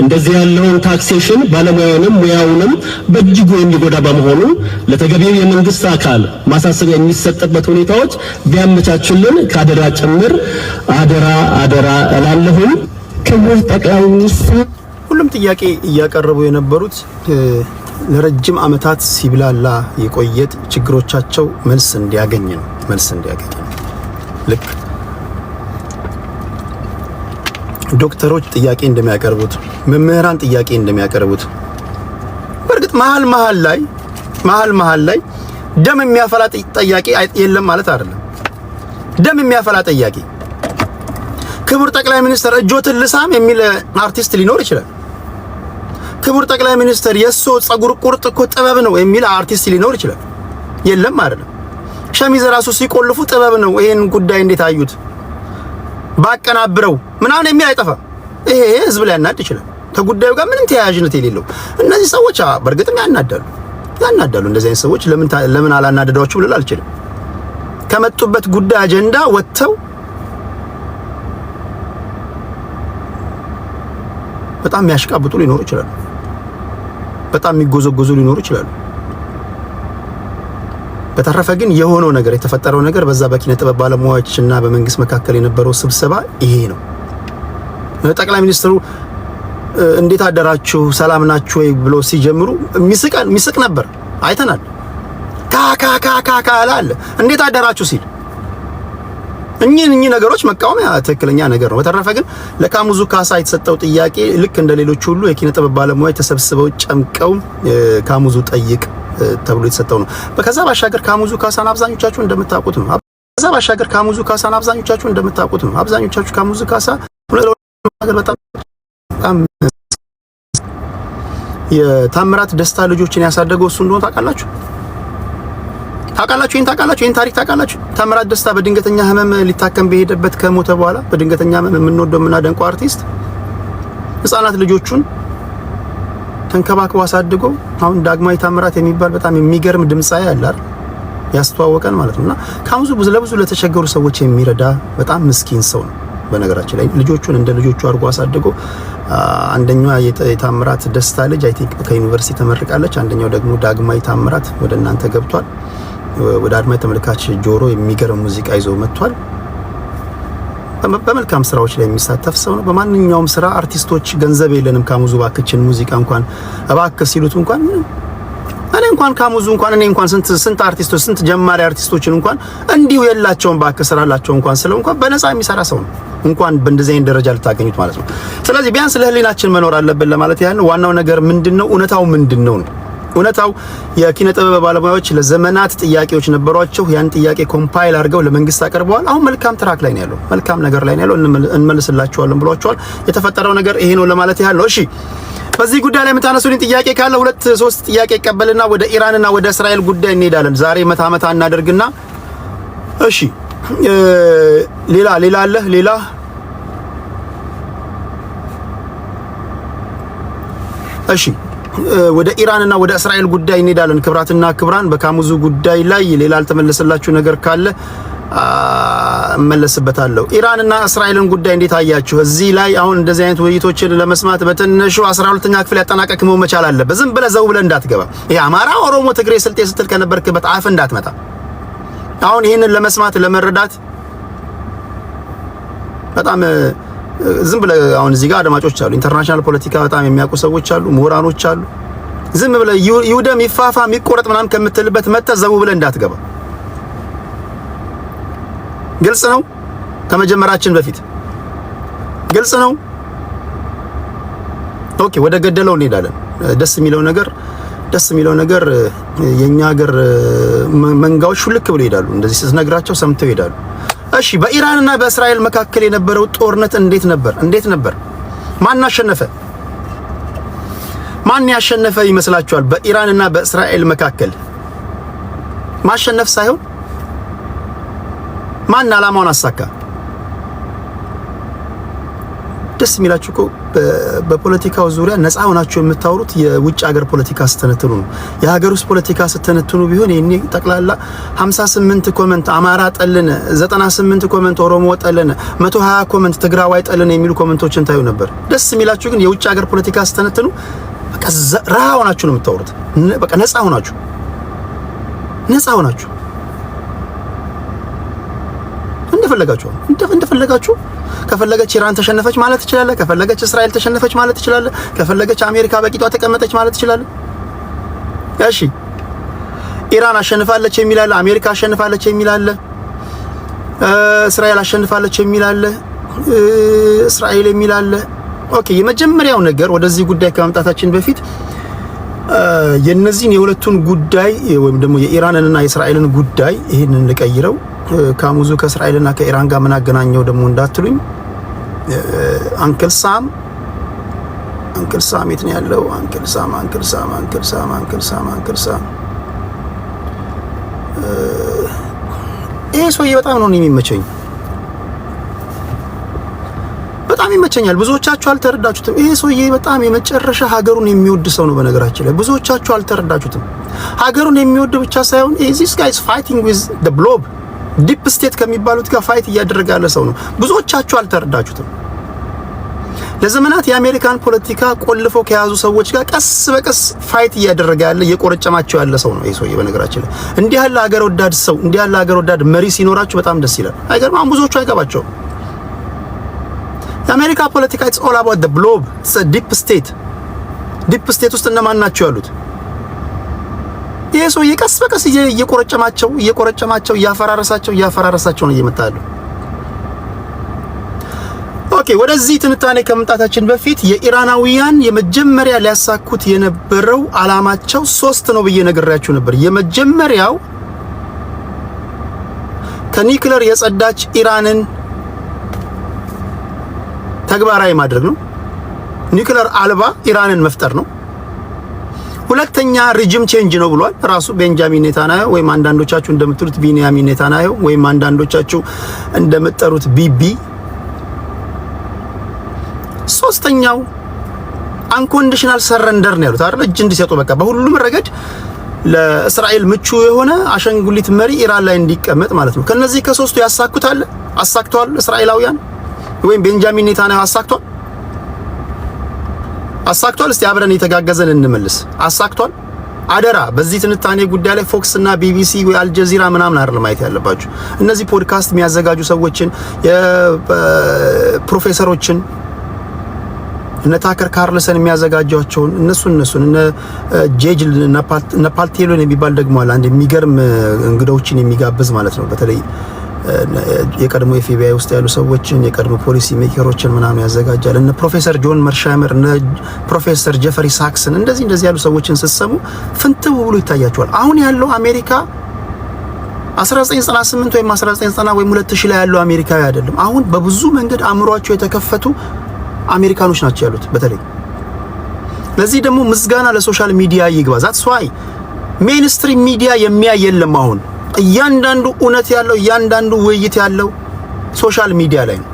B: እንደዚህ ያለውን ታክሴሽን ባለሙያውንም ሙያውንም በእጅጉ የሚጎዳ በመሆኑ ለተገቢው የመንግስት አካል ማሳሰቢያ የሚሰጥበት ሁኔታዎች ቢያመቻቹልን ካደራ ጭምር አደራ እላለሁ።
J: ክቡር ጠቅላይ ሚኒስትር
A: ሁሉም ጥያቄ እያቀረቡ የነበሩት ለረጅም ዓመታት ሲብላላ የቆየት ችግሮቻቸው መልስ እንዲያገኝ ነው። ልክ ዶክተሮች ጥያቄ እንደሚያቀርቡት፣ መምህራን ጥያቄ እንደሚያቀርቡት በእርግጥ መሃል ላይ ደም የሚያፈላ ጥያቄ የለም ማለት አይደለም። ደም የሚያፈላ ጥያቄ ክቡር ጠቅላይ ሚኒስትር እጆትን ልሳም የሚል አርቲስት ሊኖር ይችላል። ክቡር ጠቅላይ ሚኒስትር የሶ ጸጉር ቁርጥ እኮ ጥበብ ነው የሚል አርቲስት ሊኖር ይችላል። የለም አይደለም። ሸሚዝ ራሱ ሲቆልፉ ጥበብ ነው። ይሄን ጉዳይ እንዴት አዩት? ባቀናብረው ምናምን የሚል አይጠፋም። ይሄ ህዝብ ላይ ያናድ ይችላል፣ ከጉዳዩ ጋር ምንም ተያያዥነት የሌለው። እነዚህ ሰዎች በእርግጥም ያናዳሉ። እንደዚህ አይነት ሰዎች ለምን አላናደዳችሁ ብለል አልችልም። ከመጡበት ጉዳይ አጀንዳ ወጥተው በጣም የሚያሽቃብጡ ሊኖሩ ይችላሉ። በጣም የሚጎዘጎዙ ሊኖሩ ይችላሉ። በተረፈ ግን የሆነው ነገር የተፈጠረው ነገር በዛ በኪነ ጥበብ ባለሙያዎችና በመንግስት መካከል የነበረው ስብሰባ ይሄ ነው። ጠቅላይ ሚኒስትሩ እንዴት አደራችሁ ሰላም ናችሁ ወይ ብሎ ሲጀምሩ ሚስቅ ነበር፣ አይተናል። ካካካካ አለ እንዴት አደራችሁ ሲል እኚህ ነገሮች መቃወሚያ ትክክለኛ ነገር ነው። በተረፈ ግን ለካሙዙ ካሳ የተሰጠው ጥያቄ ልክ እንደ ሌሎች ሁሉ የኪነ ጥበብ ባለሙያዎች ተሰብስበው ጨምቀው ካሙዙ ጠይቅ ተብሎ የተሰጠው ነው። ከዛ ባሻገር ካሙዙ ካሳን አብዛኞቻችሁ እንደምታውቁት ነው። አብዛኞቻችሁ ካሙዙ ካሳ በጣም የታምራት ደስታ ልጆችን ያሳደገው እሱ እንደሆነ ታውቃላችሁ። ይሄን ታሪክ ታውቃላችሁ። ታምራት ደስታ በድንገተኛ ህመም ሊታከም በሄደበት ከሞተ በኋላ በድንገተኛ ህመም የምንወደው የምናደንቀው አርቲስት ህፃናት ልጆቹን ተንከባክቦ አሳድጎ አሁን ዳግማዊ ታምራት የሚባል በጣም የሚገርም ድምጻዊ አለ አይደል ያስተዋወቀን ማለት ነውና ካሙዙ ለብዙ ለተቸገሩ ሰዎች የሚረዳ በጣም ምስኪን ሰው ነው። በነገራችን ላይ ልጆቹን እንደ ልጆቹ አድርጎ አሳድጎ አንደኛዋ የታምራት ደስታ ልጅ አይ ቲንክ ከዩኒቨርሲቲ ተመርቃለች። አንደኛው ደግሞ ዳግማዊ ታምራት ወደ እናንተ ገብቷል። ወደ አድማጭ ተመልካች ጆሮ የሚገርም ሙዚቃ ይዞ መጥቷል። በመልካም ስራዎች ላይ የሚሳተፍ ሰው ነው። በማንኛውም ስራ አርቲስቶች ገንዘብ የለንም ካሙዙ ባክችን ሙዚቃ እንኳን እባክህ ሲሉት እንኳን እኔ እንኳን ስንት አርቲስቶች ስንት ጀማሪ አርቲስቶችን እንኳን እንዲሁ የላቸውም ባክህ ስራላቸው እንኳን ስለው እንኳን በነፃ የሚሰራ ሰው ነው። እንኳን በእንደዚህ አይነት ደረጃ ልታገኙት ማለት ነው። ስለዚህ ቢያንስ ለህሊናችን መኖር አለብን ለማለት ያህል ነው። ዋናው ነገር ምንድነው? እውነታው ምንድነው ነው። እውነታው የኪነ ጥበብ ባለሙያዎች ለዘመናት ጥያቄዎች ነበሯቸው። ያን ጥያቄ ኮምፓይል አድርገው ለመንግስት አቀርበዋል። አሁን መልካም ትራክ ላይ ነው ያለው፣ መልካም ነገር ላይ ነው ያለው። እንመልስላችኋለን ብሏቸዋል። የተፈጠረው ነገር ይሄ ነው ለማለት ያህል ነው። እሺ በዚህ ጉዳይ ላይ የምታነሱልኝ ጥያቄ ካለ 2-3 ጥያቄ ይቀበልና ወደ ኢራንና ወደ እስራኤል ጉዳይ እንሄዳለን። ዛሬ መታ እናደርግና እሺ ሌላ አለ ሌላ እሺ ወደ ኢራንና ወደ እስራኤል ጉዳይ እንሄዳለን። ክብራትና ክብራን በካሙዙ ጉዳይ ላይ ሌላ አልተመለሰላችሁ ነገር ካለ እመለስበታለሁ። ኢራንና እስራኤልን ጉዳይ እንዴት አያችሁ? እዚህ ላይ አሁን እንደዚህ አይነት ውይይቶችን ለመስማት በትንሹ 12ኛ ክፍል ያጠናቀቅ መቻል አለበት። ዝም ብለህ ዘው ብለህ እንዳትገባ። ይሄ አማራ፣ ኦሮሞ፣ ትግሬ፣ ስልጤ ስትል ከነበርክበት አፍ እንዳትመጣ። አሁን ይሄንን ለመስማት ለመረዳት በጣም ዝም ብለህ አሁን እዚህ ጋር አድማጮች አሉ፣ ኢንተርናሽናል ፖለቲካ በጣም የሚያውቁ ሰዎች አሉ፣ ምሁራኖች አሉ። ዝም ብለህ ይውደም ይፋፋ የሚቆረጥ ምናምን ከምትልበት መተህ ዘው ብለህ እንዳትገባ። ግልጽ ነው። ከመጀመራችን በፊት ግልጽ ነው። ኦኬ ወደ ገደለው እንሄዳለን። ደስ የሚለው ነገር የኛ ሀገር መንጋዎች ሁልክ ብለው ይሄዳሉ። እንደዚህ ስትነግራቸው ሰምተው ይሄዳሉ። እሺ በኢራንና በእስራኤል መካከል የነበረው ጦርነት እንዴት ነበር? ማን አሸነፈ? ማን ያሸነፈ ይመስላችኋል? በኢራንና በእስራኤል መካከል ማሸነፍ ሳይሆን ማን አላማውን አሳካ? ደስ የሚላችሁ እኮ በፖለቲካው ዙሪያ ነፃ ሆናችሁ የምታወሩት የውጭ ሀገር ፖለቲካ ስትነትኑ ነው። የሀገር ውስጥ ፖለቲካ ስትነትኑ ቢሆን ይሄኔ ጠቅላላ 58 ኮመንት አማራ ጠልን፣ 98 ኮመንት ኦሮሞ ጠልን፣ 120 ኮመንት ትግራዋይ ጠልን የሚሉ ኮመንቶችን ታዩ ነበር። ደስ የሚላችሁ ግን የውጭ ሀገር ፖለቲካ ስትነትኑ በቃ ረሃ ሆናችሁ ነው የምታወሩት። በቃ ነፃ ሆናችሁ እንደፈለጋችሁ ከፈለገች ኢራን ተሸነፈች ማለት ትችላለህ። ከፈለገች እስራኤል ተሸነፈች ማለት ትችላለህ። ከፈለገች አሜሪካ በቂጧ ተቀመጠች ማለት ትችላለህ። እሺ ኢራን አሸንፋለች የሚል አለ፣ አሜሪካ አሸንፋለች የሚል አለ፣ እስራኤል አሸንፋለች የሚል አለ፣ እስራኤል የሚል አለ። ኦኬ የመጀመሪያው ነገር ወደዚህ ጉዳይ ከመምጣታችን በፊት የነዚህን የሁለቱን ጉዳይ ወይም ደግሞ የኢራንንና የእስራኤልን ጉዳይ ይሄንን ልቀይረው። ካሙዙ ከእስራኤልና ከኢራን ጋር ምን አገናኘው ደግሞ እንዳትሉኝ፣ አንክል ሳም የት ነው ያለው? አንክል ሳም ይሄ ሰውዬ በጣም ነው የሚመቸኝ፣ በጣም ይመቸኛል። ብዙዎቻችሁ አልተረዳችሁትም። ይሄ ሰውዬ በጣም የመጨረሻ ሀገሩን የሚወድ ሰው ነው። በነገራችን ላይ ብዙዎቻችሁ አልተረዳችሁትም። ሀገሩን የሚወድ ብቻ ሳይሆን this guy is fighting with the blob ዲፕ ስቴት ከሚባሉት ጋር ፋይት እያደረገ ያለ ሰው ነው። ብዙዎቻችሁ አልተረዳችሁትም። ለዘመናት የአሜሪካን ፖለቲካ ቆልፈው ከያዙ ሰዎች ጋር ቀስ በቀስ ፋይት እያደረገ ያለ እየቆረጨማቸው ያለ ሰው ነው ይሄ ሰውዬ። በነገራችን ላይ እንዲህ ያለ ሀገር ወዳድ ሰው፣ እንዲህ ያለ ሀገር ወዳድ መሪ ሲኖራችሁ በጣም ደስ ይላል። አይገርምም? ብዙዎቹ አይገባቸውም። የአሜሪካ ፖለቲካ it's all about the blob, it's a deep state። ዲፕ ስቴት ውስጥ እነማን ናቸው ያሉት? ይሄ ሰውዬ ቀስ በቀስ እየቆረጨማቸው እያፈራረሳቸው ነው እየመጣለው። ኦኬ ወደዚህ ትንታኔ ከመምጣታችን በፊት የኢራናውያን የመጀመሪያ ሊያሳኩት የነበረው አላማቸው 3 ነው ብዬ ነግሬያችሁ ነበር። የመጀመሪያው ከኒውክሌር የጸዳች ኢራንን ተግባራዊ ማድረግ ነው። ኒውክሌር አልባ ኢራንን መፍጠር ነው። ሁለተኛ ሪጅም ቼንጅ ነው ብሏል ራሱ ቤንጃሚን ኔታንያሁ፣ ወይም አንዳንዶቻችሁ እንደምትሉት ቢንያሚን ኔታንያሁ፣ ወይም አንዳንዶቻችሁ እንደምትጠሩት ቢቢ። ሶስተኛው አንኮንዲሽናል ሰረንደር ነው ያሉት አይደል? እጅ እንዲሰጡ በቃ በሁሉም ረገድ ለእስራኤል ምቹ የሆነ አሻንጉሊት መሪ ኢራን ላይ እንዲቀመጥ ማለት ነው። ከነዚህ ከሶስቱ አሳክቷል እስራኤላውያን ወይም ቤንጃሚን ኔታንያሁ አሳክቷል። እስቲ አብረን የተጋገዘን እንመልስ። አሳክቷል? አደራ በዚህ ትንታኔ ጉዳይ ላይ ፎክስ እና ቢቢሲ ወይ አልጀዚራ ምናምን አይደለም ማየት ያለባችሁ። እነዚህ ፖድካስት የሚያዘጋጁ ሰዎችን የፕሮፌሰሮችን እነ ታከር ካርልሰን የሚያዘጋጇቸውን እነሱን እነ ጄጅ እነ ፓልቴሎን የሚባል ደግሞ አለ አንድ የሚገርም እንግዶችን የሚጋብዝ ማለት ነው። በተለይ የቀድሞ ኤፍቢአይ ውስጥ ያሉ ሰዎችን የቀድሞ ፖሊሲ ሜከሮችን ምናምን ያዘጋጃል። እነ ፕሮፌሰር ጆን መርሻመር እነ ፕሮፌሰር ጀፈሪ ሳክስን እንደዚህ ያሉ ሰዎችን ስትሰሙ ፍንትው ብሎ ይታያቸዋል። አሁን ያለው አሜሪካ 1998 ወይም 1990 ወይም 2000 ላይ ያለው አሜሪካዊ አይደለም። አሁን በብዙ መንገድ አእምሯቸው የተከፈቱ አሜሪካኖች ናቸው ያሉት በተለይ። ለዚህ ደግሞ ምስጋና ለሶሻል ሚዲያ ይግባ። ዛትስ ዋይ ሜንስትሪም ሚዲያ የሚያይ የለም። አሁን እያንዳንዱ እውነት ያለው እያንዳንዱ ውይይት ያለው ሶሻል ሚዲያ ላይ ነው።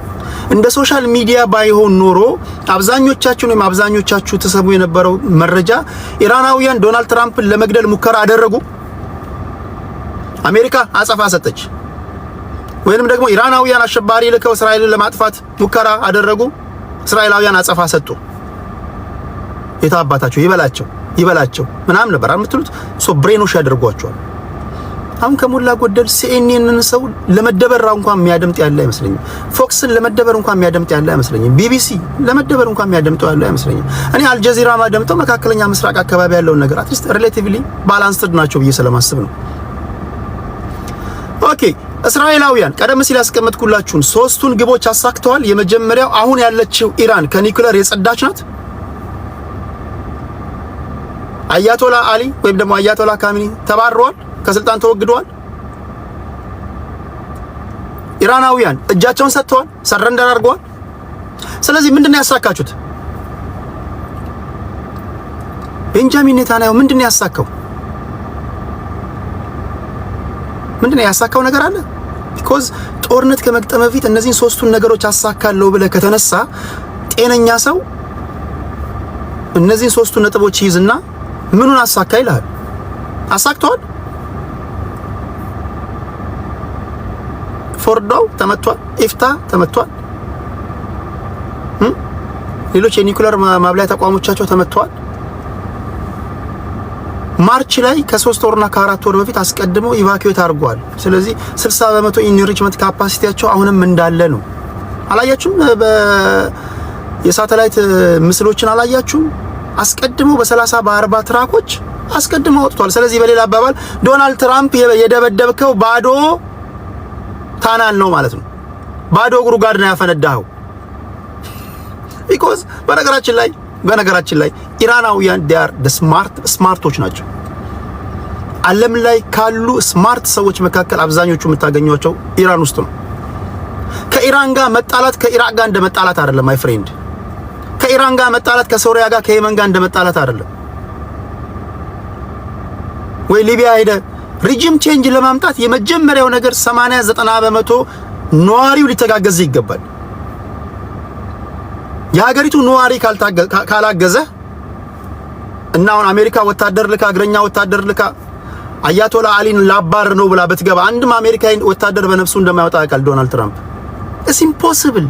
A: እንደ ሶሻል ሚዲያ ባይሆን ኖሮ አብዛኞቻችሁ ተሰሙ የነበረው መረጃ ኢራናውያን ዶናልድ ትራምፕን ለመግደል ሙከራ አደረጉ፣ አሜሪካ አጸፋ ሰጠች። ወይንም ደግሞ ኢራናውያን አሸባሪ ልከው እስራኤልን ለማጥፋት ሙከራ አደረጉ፣ እስራኤላውያን አጸፋ ሰጡ። የታባታቸው ይበላቸው ምናምን ነበር አምጥሉት ብሬኖሽ ያደርጓቸዋል። አሁን ከሞላ ጎደል ሲኤንኤንን ሰው ለመደበር እንኳን የሚያደምጥ ያለ አይመስለኝም። ፎክስን ለመደበር እንኳን የሚያደምጥ ያለ አይመስለኝም። ቢቢሲ ለመደበር እንኳን የሚያደምጠው ያለ አይመስለኝም። እኔ አልጀዚራ ማደምጠው መካከለኛ ምስራቅ አካባቢ ያለውን ነገር አትሊስት ሪሌቲቭሊ ባላንስድ ናቸው ብዬ ስለማስብ ነው። ኦኬ እስራኤላውያን ቀደም ሲል ያስቀመጥኩላችሁን ሶስቱን ግቦች አሳክተዋል። የመጀመሪያው አሁን ያለችው ኢራን ከኒኩለር የጸዳች ናት። አያቶላ አሊ ወይም ደግሞ አያቶላ ካሚኒ ተባረዋል፣ ከስልጣን ተወግደዋል። ኢራናውያን እጃቸውን ሰጥተዋል፣ ሰረንደር አድርገዋል። ስለዚህ ምንድነው ያሳካችሁት? ቤንጃሚን ኔታንያሁ ምንድነው ያሳካው? ምንድነው ያሳካው ነገር አለ? ቢኮዝ ጦርነት ከመግጠም በፊት እነዚህን ሶስቱን ነገሮች አሳካለሁ ብለ ከተነሳ ጤነኛ ሰው እነዚህን ሶስቱ ነጥቦች ይይዝና ምኑን አሳካ ይላል? አሳክቷል። ፎርዶው ተመቷል፣ ኢፍታ ተመቷል፣ ሌሎች የኒኩለር ማብላያ ተቋሞቻቸው ተመቷል። ማርች ላይ ከ3 ወርና ከ4 ወር በፊት አስቀድመው ኢቫኩዌት አድርጓል። ስለዚህ 60% ኢንሪችመንት ካፓሲቲያቸው አሁንም እንዳለ ነው። አላያችሁም? የሳተላይት ምስሎችን አላያችሁም? አስቀድመው በ30 በ40 ትራኮች አስቀድመው ወጥቷል። ስለዚህ በሌላ አባባል ዶናልድ ትራምፕ የደበደብከው ባዶ ታናል ነው ማለት ነው። ባዶ ጉድጓድ ነው ያፈነዳኸው። ቢኮዝ በነገራችን ላይ ኢራናውያን ዲያር ስማርቶች ናቸው። ዓለም ላይ ካሉ ስማርት ሰዎች መካከል አብዛኞቹ የምታገኟቸው ኢራን ውስጥ ነው። ከኢራን ጋር መጣላት ከኢራቅ ጋር እንደመጣላት አይደለም ማይ ፍሬንድ። ከኢራን ጋር መጣላት ከሶሪያ ጋር ከየመን ጋር እንደመጣላት አይደለም። ወይ ሊቢያ ሄደ ሪጂም ቼንጅ ለማምጣት የመጀመሪያው ነገር 80-90% ነዋሪው ሊተጋገዝ ይገባል። የሀገሪቱ ነዋሪ ካላገዘ እና አሁን አሜሪካ ወታደር ልካ እግረኛ ወታደር ልካ አያቶላ አሊን ላባር ነው ብላ ብትገባ አንድም አሜሪካዊ ወታደር በነፍሱ እንደማይወጣ ያውቃል ዶናልድ ትራምፕ። ኢትስ ኢምፖሲብል።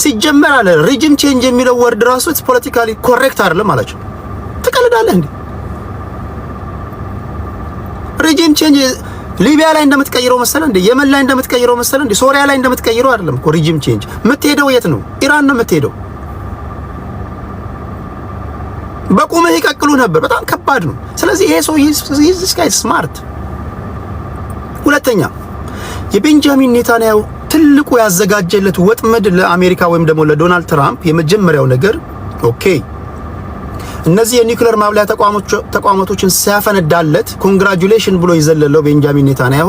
A: ሲጀመር አለ ሪጂም ቼንጅ የሚለው ወርድ ራሱ ኢትስ ፖለቲካሊ ኮሬክት አይደለም አላችሁ። ትቀልዳለህ እንዴ? ሪጂም ቼንጅ ሊቢያ ላይ እንደምትቀይረው መሰለ እንዴ? የመን ላይ እንደምትቀይረው መሰለ እንዴ? ሶሪያ ላይ እንደምትቀይረው አይደለም እኮ ሪጂም ቼንጅ። የምትሄደው የት ነው? ኢራን ነው የምትሄደው። በቁመህ ይቀቅሉ ነበር። በጣም ከባድ ነው። ስለዚህ ይሄ ሰው this guy is smart። ሁለተኛ የቤንጃሚን ኔታንያሁ ትልቁ ያዘጋጀለት ወጥመድ ለአሜሪካ ወይም ደግሞ ለዶናልድ ትራምፕ የመጀመሪያው ነገር ኦኬ እነዚህ የኒኩለር ማብላያ ተቋማቶችን ሲያፈነዳለት ኮንግራቹሌሽን ብሎ ይዘለለው ቤንጃሚን ኔታንያሁ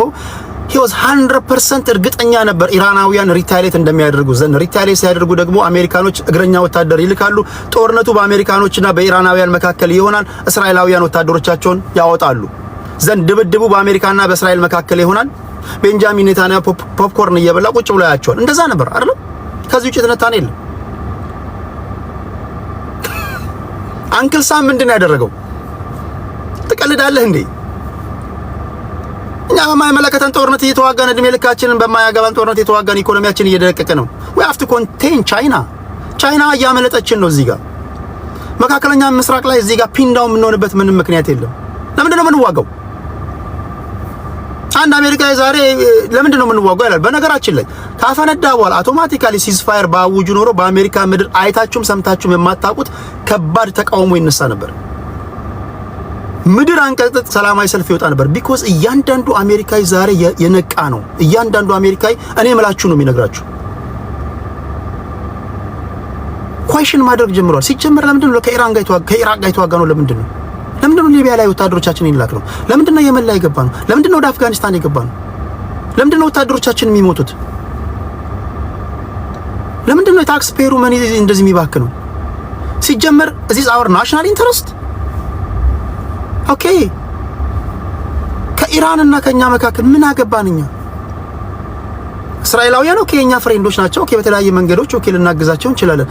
A: he was 100% እርግጠኛ ነበር ኢራናውያን ሪታሊየት እንደሚያደርጉ። ዘን ሪታሊየት ሲያደርጉ ደግሞ አሜሪካኖች እግረኛ ወታደር ይልካሉ። ጦርነቱ በአሜሪካኖችና በኢራናውያን መካከል ይሆናል። እስራኤላውያን ወታደሮቻቸውን ያወጣሉ። ዘን ድብድቡ በአሜሪካና በእስራኤል መካከል ይሆናል። ቤንጃሚን ኔታንያሁ ፖፕኮርን እየበላ ቁጭ ብሎ ያያቸዋል። እንደዛ ነበር አይደል? ከዚህ ውጪ ትንታኔ የለም። አንክል ሳም ምንድን ነው ያደረገው? ትቀልዳለህ እንዴ? እኛ በማይመለከተን ጦርነት እየተዋጋን እድሜ ልካችንን በማያገባን ጦርነት እየተዋጋን ኢኮኖሚያችን እየደቀቀ ነው። we have to contain ቻይና እያመለጠችን ነው። እዚህ ጋር መካከለኛ ምስራቅ ላይ እዚህ ጋር ፒንዳው የምንሆንበት ምንም ምክንያት የለም። ለምንድን ነው የምንዋጋው? አንድ አሜሪካዊ ዛሬ ለምንድን ነው የምንዋጋው ይላል። በነገራችን ላይ ካፈነዳ በኋላ አውቶማቲካሊ ሲዝፋየር ባውጁ ኖሮ በአሜሪካ ምድር አይታችሁም ሰምታችሁም የማታውቁት ከባድ ተቃውሞ ይነሳ ነበር። ምድር አንቀጥቅጥ ሰላማዊ ሰልፍ ይወጣ ነበር። ቢኮዝ እያንዳንዱ አሜሪካዊ ዛሬ የነቃ ነው። እያንዳንዱ አሜሪካዊ እኔ የምላችሁ ነው የሚነግራችሁ። ኳሽን ማድረግ ጀምሯል። ሲጀመር ለምንድን ነው ከኢራቅ ጋር የተዋጋ ነው? ለምንድን ነው ሊቢያ ላይ ወታደሮቻችን ይላክ ነው? ለምንድን ነው የመን ላይ የገባ ነው? ለምንድን ነው ወደ አፍጋኒስታን የገባ ነው? ለምንድን ነው ወታደሮቻችን የሚሞቱት? ለምንድን ነው የታክስ ፔሩ መኒ እንደዚህ የሚባክነው? ሲጀመር እዚህ አወር ናሽናል ኢንተረስት ኦኬ። ከኢራን እና ከኛ መካከል ምን አገባንኛ? እስራኤላውያን ኦኬ የኛ ፍሬንዶች ናቸው። ኦኬ በተለያየ መንገዶች ኦኬ ልናግዛቸው እንችላለን።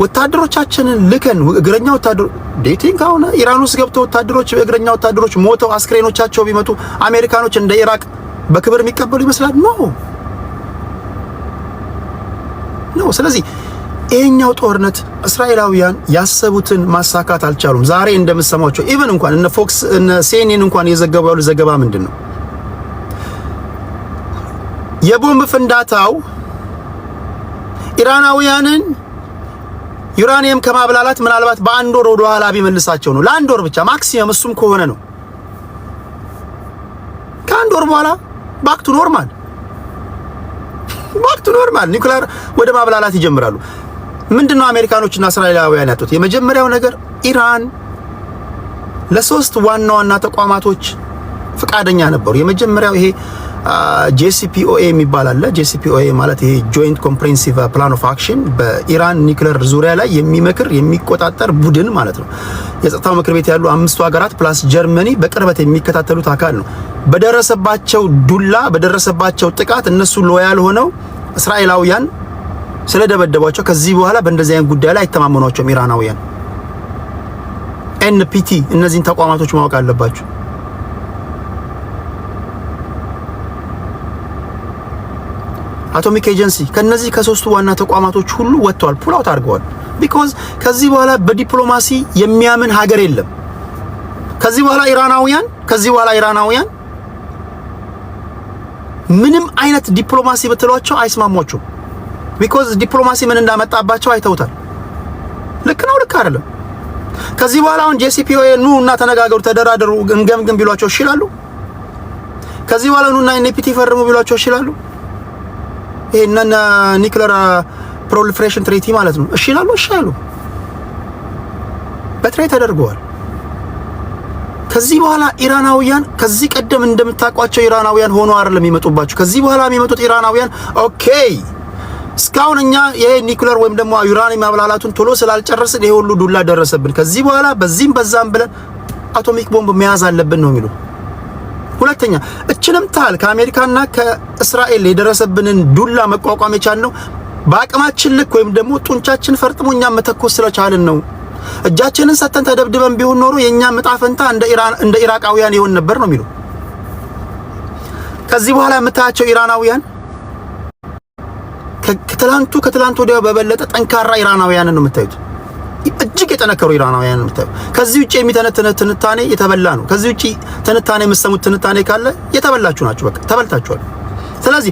A: ወታደሮቻችንን ልከን እግረኛ ወታደሮች ዴቲንግ አሁን ኢራን ውስጥ ገብተው ወታደሮች እግረኛ ወታደሮች ሞተው አስክሬኖቻቸው ቢመጡ አሜሪካኖች እንደ ኢራቅ በክብር የሚቀበሉ ይመስላል? ኖ። ስለዚህ ይሄኛው ጦርነት እስራኤላውያን ያሰቡትን ማሳካት አልቻሉም። ዛሬ እንደምሰማቸው ኢቭን እንኳን እነ ፎክስ እነ ሲኤንኤን እንኳን የዘገበው ዘገባ ምንድነው? የቦምብ ፍንዳታው ኢራናውያንን ዩራኒየም ከማብላላት ምናልባት በአንድ ወር ወደ ኋላ ቢመልሳቸው ነው። ለአንድ ወር ብቻ ማክሲመም፣ እሱም ከሆነ ነው። ከአንድ ወር በኋላ ባክ ቱ ኖርማል ኒውክሌር ወደ ማብላላት ይጀምራሉ። ምንድነው አሜሪካኖችና እስራኤላውያን ያጡት? የመጀመሪያው ነገር ኢራን ለሶስት ዋና ዋና ተቋማቶች ፍቃደኛ ነበሩ። የመጀመሪያው ይሄ JCPOA የሚባል አለ። JCPOA ማለት ይሄ ጆይንት ኮምፕሬሄንሲቭ ፕላን ኦፍ አክሽን በኢራን ኒውክሌር ዙሪያ ላይ የሚመክር የሚቆጣጠር ቡድን ማለት ነው። የጸጥታው ምክር ቤት ያሉ 5 ሀገራት ፕላስ ጀርመኒ በቅርበት የሚከታተሉት አካል ነው። በደረሰባቸው ዱላ በደረሰባቸው ጥቃት እነሱ ሎያል ሆነው እስራኤላውያን ስለደበደቧቸው ከዚህ በኋላ በእንደዚህ አይነት ጉዳይ ላይ አይተማመኗቸውም ኢራናውያን። NPT እነዚህን ተቋማቶች ማወቅ አለባቸው። አቶሚክ ኤጀንሲ ከነዚህ ከሶስቱ ዋና ተቋማቶች ሁሉ ወጥተዋል፣ ፑል አውት አድርገዋል። ቢኮዝ ከዚህ በኋላ በዲፕሎማሲ የሚያምን ሀገር የለም። ከዚህ በኋላ ኢራናውያን ምንም አይነት ዲፕሎማሲ ብትሏቸው አይስማሟቸውም። ቢኮዝ ዲፕሎማሲ ምን እንዳመጣባቸው አይተውታል። ልክ ነው፣ ልክ አይደለም። ከዚህ በኋላ አሁን JCPOA ኑ እና ተነጋገሩ፣ ተደራደሩ፣ እንገምግም ቢሏቸው ይችላሉ? ከዚህ በኋላ ኑ እና NPT ፈርሙ ቢሏቸው ይችላሉ? ይሄንን ኒውክሌር ፕሮሊፌሬሽን ትሪቲ ማለት ነው ይችላሉ? ይችላሉ። በትሬት ተደርገዋል። ከዚህ በኋላ ኢራናውያን ከዚህ ቀደም እንደምታውቋቸው ኢራናውያን ሆኖ አይደለም የሚመጡባቸው። ከዚህ በኋላ የሚመጡት ኢራናውያን ኦኬ እስካሁን እኛ ይሄ ኒውክሌር ወይም ደግሞ ዩራኒየም ማብላላቱን ቶሎ ስላልጨረስን ይሄ ሁሉ ዱላ ደረሰብን፣ ከዚህ በኋላ በዚህም በዛም ብለን አቶሚክ ቦምብ መያዝ አለብን ነው የሚሉ። ሁለተኛ እችንም ታል ከአሜሪካና ከእስራኤል የደረሰብንን ዱላ መቋቋም የቻልነው በአቅማችን ልክ ወይም ደግሞ ጡንቻችን ፈርጥሞ እኛም መተኮስ ስለቻልን ነው። እጃችንን ሰተን ተደብድበን ቢሆን ኖሮ የኛ መጣፈንታ እንደ ኢራቃውያን ይሆን ነበር ነው የሚሉ። ከዚህ በኋላ የምታያቸው ኢራናውያን ከትላንቱ ወዲያ በበለጠ ጠንካራ ኢራናውያን ነው የምታዩት። እጅግ የጠነከሩ ኢራናውያን ነው የምታዩት። ከዚህ ውጪ የሚተነተነ ትንታኔ የተበላ ነው። ከዚህ ውጪ ትንታኔ የምትሰሙት ትንታኔ ካለ የተበላችሁ ናችሁ። በቃ ተበልታችኋል። ስለዚህ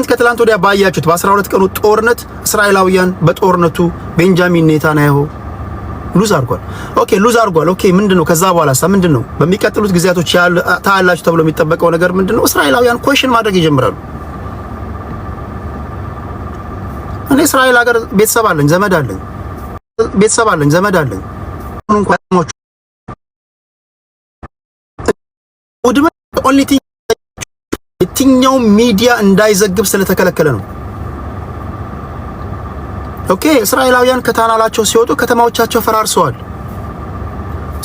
A: ከትላንት ወዲያ ባያችሁት በ12 ቀኑ ጦርነት እስራኤላውያን በጦርነቱ ቤንጃሚን ኔታንያሁ ሉዝ አድርጓል። ኦኬ ምንድነው ከዛ በኋላሳ ምንድነው በሚቀጥሉት ጊዜያቶች ታያላችሁ ተብሎ የሚጠበቀው ነገር ምንድነው? እስራኤላውያን ኮሽን ማድረግ ይጀምራሉ። እኔ እስራኤል ሀገር ቤተሰብ አለኝ፣ ዘመድ አለኝ። የትኛው ሚዲያ እንዳይዘግብ ስለተከለከለ ነው። ኦኬ እስራኤላውያን ከታናላቸው ሲወጡ ከተማዎቻቸው ፈራርሰዋል።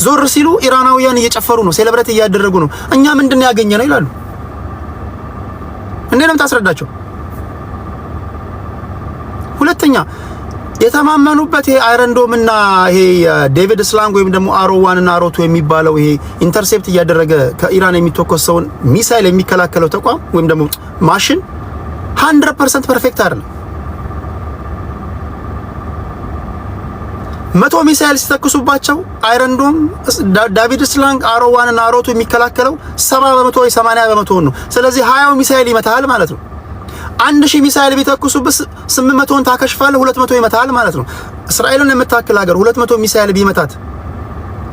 A: ዞር ሲሉ ኢራናውያን እየጨፈሩ ነው፣ ሴሌብሬት እያደረጉ ነው። እኛ ምንድነው ያገኘነው ይላሉ። እንዴት ነው የምታስረዳቸው? ሁለተኛ የተማመኑበት ይሄ አይረንዶም እና ይሄ ዴቪድ ስላንግ ወይም ደግሞ አሮ1 እና አሮ2 የሚባለው ይሄ ኢንተርሴፕት እያደረገ ከኢራን የሚተኮሰውን ሚሳኤል የሚከላከለው ተቋም ወይም ደግሞ ማሽን 100% ፐርፌክት አይደለም። 100 ሚሳኤል ሲተኩሱባቸው አይረንዶም ዴቪድ ስላንግ አሮ1 እና አሮ2 የሚከላከለው 70% ወይ 80% ነው። ስለዚህ 20 ሚሳኤል ይመታል ማለት ነው። 1000 ሚሳኤል ቢተኩሱበት 800ን ታከሽፋለህ፣ 200 ይመታል ማለት ነው። እስራኤልን የምታክል ሀገር 200 ሚሳኤል ቢመታት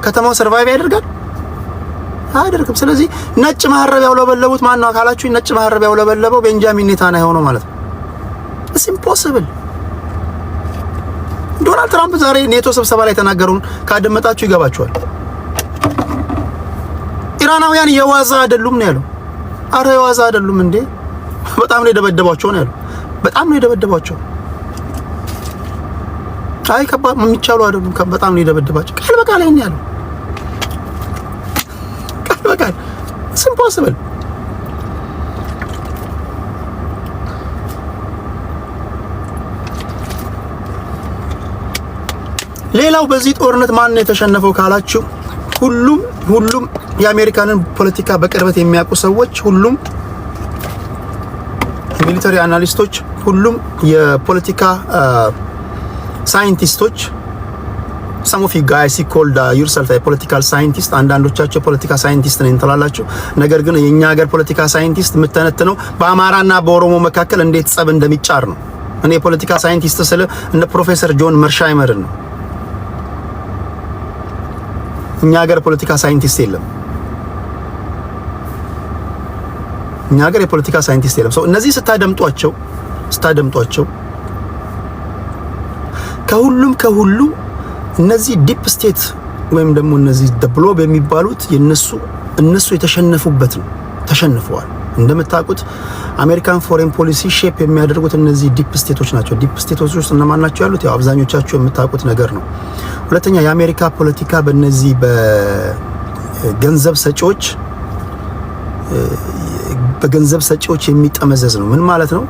A: ከተማው ሰርቫይቭ ያደርጋል? አያደርግም። ስለዚህ ነጭ መሀረብ ያውለበለቡት ማን ነው አካላችሁ? ነጭ መሀረብ ያውለበለበው ቤንጃሚን ኔታንያሁ ነው ማለት ነው። it's impossible። ዶናልድ ትራምፕ ዛሬ ኔቶ ስብሰባ ላይ ተናገሩን ካደመጣችሁ ይገባችኋል። ኢራናውያን የዋዛ አይደሉም ነው ያለው። አረ የዋዛ አይደሉም እንዴ! በጣም ነው የደበደቧቸው ነው ያለው። በጣም ነው የደበደቧቸው። አይ ከባድ የሚቻሉ አይደሉም። በጣም ነው የደበደባቸው። ቃል በቃል ይሄን ያለው ቃል በቃል it's impossible። ሌላው በዚህ ጦርነት ማን ነው የተሸነፈው ካላችሁ ሁሉም የአሜሪካንን ፖለቲካ በቅርበት የሚያውቁ ሰዎች፣ ሁሉም ሚሊተሪ አናሊስቶች፣ ሁሉም የፖለቲካ ሳይንቲስቶች some of you guys you called yourself a political scientist አንዳንዶቻችሁ ፖለቲካ ሳይንቲስት ነን ትላላችሁ። ነገር ግን የኛ ሀገር ፖለቲካ ሳይንቲስት የምተነትነው በአማራና በኦሮሞ መካከል እንዴት ጸብ እንደሚጫር ነው። እኔ የፖለቲካ ሳይንቲስት ስለ እነ ፕሮፌሰር ጆን መርሻይመርን ነው። እኛ ሀገር ፖለቲካ ሳይንቲስት የለም። እኛ ሀገር የፖለቲካ ሳይንቲስት የለም። ሰው እነዚህ ስታደምጧቸው ከሁሉም እነዚህ ዲፕ ስቴት ወይም ደግሞ እነዚህ ደብሎብ የሚባሉት እነሱ የተሸነፉበት ነው። ተሸንፈዋል። እንደምታውቁት አሜሪካን ፎሬን ፖሊሲ ሼፕ የሚያደርጉት እነዚህ ዲፕ ስቴቶች ናቸው። ዲፕ ስቴቶች ውስጥ እነማን ናቸው ያሉት? ያው አብዛኞቻችሁ የምታውቁት ነገር ነው። ሁለተኛ የአሜሪካ ፖለቲካ በእነዚህ በገንዘብ ሰጪዎች የሚጠመዘዝ ነው። ምን ማለት ነው?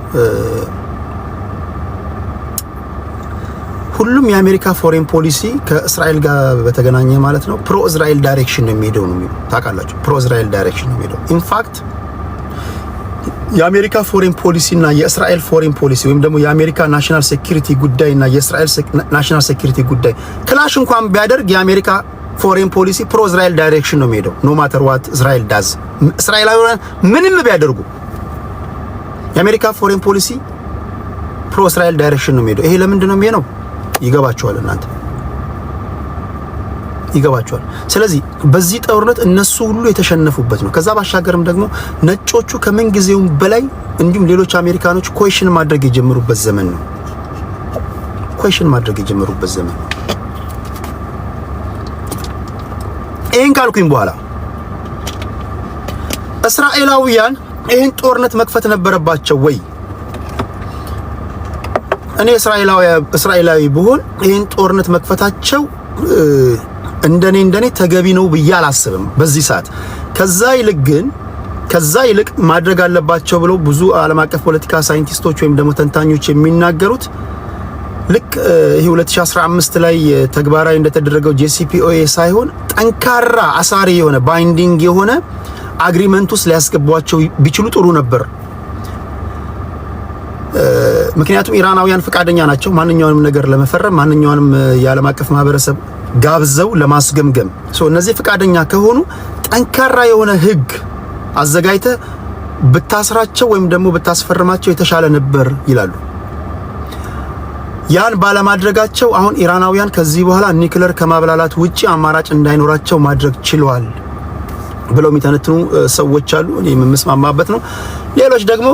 A: ሁሉም የአሜሪካ ፎሬን ፖሊሲ ከእስራኤል ጋር በተገናኘ ማለት ነው ፕሮ እስራኤል ዳይሬክሽን ነው የሚሄደው ነው የሚለው ታውቃላችሁ። ፕሮ እስራኤል ዳይሬክሽን ነው የሚሄደው። ኢንፋክት የአሜሪካ ፎሬን ፖሊሲ እና የእስራኤል ፎሬን ፖሊሲ ወይም ደግሞ የአሜሪካ ናሽናል ሴኩሪቲ ጉዳይ እና የእስራኤል ናሽናል ሴኩሪቲ ጉዳይ ክላሽ እንኳን ቢያደርግ የአሜሪካ ፎሬን ፖሊሲ ፕሮ እስራኤል ዳይሬክሽን ነው የሚሄደው። ኖ ማተር ዋት እስራኤል ዳዝ እስራኤላውያን ምንም ቢያደርጉ የአሜሪካ ፎሬን ፖሊሲ ፕሮ እስራኤል ዳይሬክሽን ነው የሚሄደው። ይሄ ለምንድን ነው የሚሄደው? ይገባችኋል እናንተ ይገባችኋል። ስለዚህ በዚህ ጦርነት እነሱ ሁሉ የተሸነፉበት ነው። ከዛ ባሻገርም ደግሞ ነጮቹ ከምን ጊዜውም በላይ እንዲሁም ሌሎች አሜሪካኖች ኮሽን ማድረግ የጀመሩበት ዘመን ነው። ይሄን ካልኩኝ በኋላ እስራኤላውያን ይሄን ጦርነት መክፈት ነበረባቸው ወይ? እኔ እስራኤላዊ ብሆን ይሄን ጦርነት መክፈታቸው እንደኔ ተገቢ ነው ብዬ አላስብም በዚህ ሰዓት። ከዛ ይልቅ ማድረግ አለባቸው ብለው ብዙ ዓለም አቀፍ ፖለቲካ ሳይንቲስቶች ወይም ደግሞ ተንታኞች የሚናገሩት ልክ ይሄ 2015 ላይ ተግባራዊ እንደተደረገው JCPOA ሳይሆን ጠንካራ አሳሪ የሆነ ባይንዲንግ የሆነ አግሪመንት ውስጥ ሊያስገቧቸው ቢችሉ ጥሩ ነበር። ምክንያቱም ኢራናውያን ፈቃደኛ ናቸው ማንኛውንም ነገር ለመፈረም፣ ማንኛውንም የዓለም አቀፍ ማህበረሰብ ጋብዘው ለማስገምገም። እነዚህ ፈቃደኛ ከሆኑ ጠንካራ የሆነ ህግ አዘጋጅተ ብታስራቸው ወይም ደግሞ ብታስፈርማቸው የተሻለ ነበር ይላሉ። ያን ባለማድረጋቸው አሁን ኢራናውያን ከዚህ በኋላ ኒውክሌር ከማብላላት ውጪ አማራጭ እንዳይኖራቸው ማድረግ ችለዋል ብለው የሚተነትኑ ሰዎች አሉ። እኔ የምስማማበት ነው። ሌሎች ደግሞ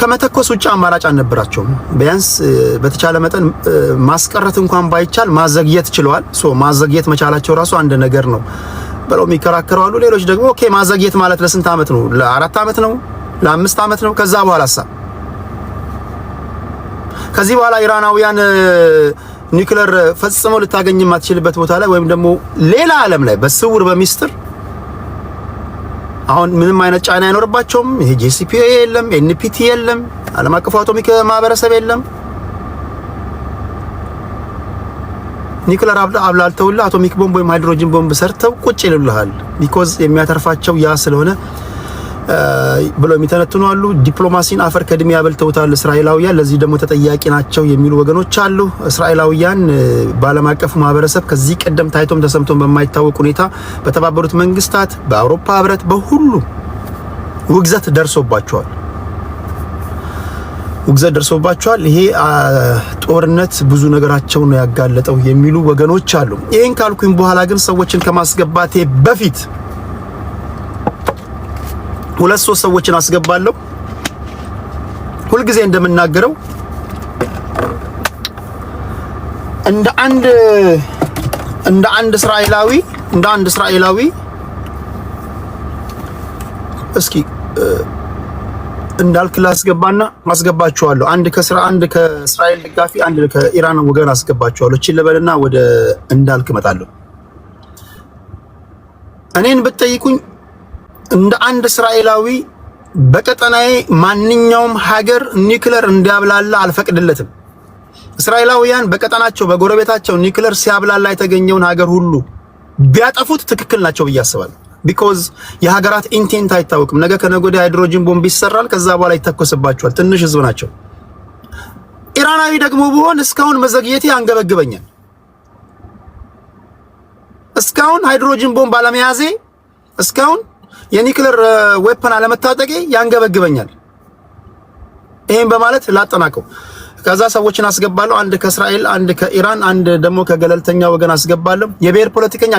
A: ከመተኮስ ውጪ አማራጭ አልነበራቸውም። ቢያንስ በተቻለ መጠን ማስቀረት እንኳን ባይቻል ማዘግየት ችለዋል። ማዘግየት መቻላቸው ራሱ አንድ ነገር ነው ብለው የሚከራከሩ አሉ። ሌሎች ደግሞ ኦኬ ማዘግየት ማለት ለስንት ዓመት ነው? ለ4 ዓመት ነው? ለ5 ዓመት ነው? ከዛ በኋላሳ ከዚህ በኋላ ኢራናውያን ኒውክሌር ፈጽሞ ልታገኝ የማትችልበት ቦታ ላይ ወይም ደግሞ ሌላ ዓለም ላይ በስውር በሚስጥር አሁን ምንም አይነት ጫና አይኖርባቸውም። ይሄ JCPOA የለም፣ NPT የለም፣ ዓለም አቀፉ አቶሚክ ማህበረሰብ የለም። ኒውክሌር አብላልተውልህ አቶሚክ ቦምብ ወይም ሃይድሮጅን ቦምብ ሰርተው ቁጭ ይሉልሃል። ቢኮዝ የሚያተርፋቸው ያ ስለሆነ ብለው የሚተነትኑ አሉ። ዲፕሎማሲን አፈር ከድሜ ያበልተውታል እስራኤላውያን፣ ለዚህ ደግሞ ተጠያቂ ናቸው የሚሉ ወገኖች አሉ። እስራኤላውያን በዓለም አቀፉ ማህበረሰብ ከዚህ ቀደም ታይቶም ተሰምቶም በማይታወቅ ሁኔታ በተባበሩት መንግስታት፣ በአውሮፓ ህብረት፣ በሁሉ ውግዘት ደርሶባቸዋል። ውግዘት ደርሶባቸዋል። ይሄ ጦርነት ብዙ ነገራቸው ነው ያጋለጠው የሚሉ ወገኖች አሉ። ይሄን ካልኩኝ በኋላ ግን ሰዎችን ከማስገባቴ በፊት ሁለት ሶስት ሰዎችን አስገባለሁ። ሁልጊዜ እንደምናገረው እንደ አንድ እስራኤላዊ እስኪ እንዳልክ ላስገባና ማስገባቸዋለሁ። አንድ ከእስራኤል ደጋፊ፣ አንድ ከኢራን ወገን አስገባቸዋለሁ። እቺ ለበልና ወደ እንዳልክ እመጣለሁ። እኔን ብትጠይቁኝ እንደ አንድ እስራኤላዊ በቀጠናዬ ማንኛውም ሀገር ኒውክሌር እንዲያብላላ አልፈቅድለትም። እስራኤላውያን በቀጠናቸው በጎረቤታቸው ኒውክሌር ሲያብላላ የተገኘውን ሀገር ሁሉ ቢያጠፉት ትክክል ናቸው ብዬ አስባለሁ። ቢኮዝ የሀገራት ኢንቴንት አይታወቅም። ነገ ከነገ ወዲያ ሃይድሮጅን ቦምብ ይሰራል፣ ከዛ በኋላ ይተኮስባቸዋል። ትንሽ ህዝብ ናቸው። ኢራናዊ ደግሞ ቢሆን እስካሁን መዘግየቴ አንገበግበኛል። እስካሁን ሃይድሮጅን ቦምብ አለመያዜ፣ እስካሁን የኒውክሌር ዌፐን አለመታጠቄ ያንገበግበኛል። ይሄን በማለት ላጠናቀው። ከዛ ሰዎችን አስገባለሁ። አንድ ከእስራኤል፣ አንድ ከኢራን፣ አንድ ደግሞ ከገለልተኛ ወገን አስገባለሁ። የብሔር ፖለቲከኛ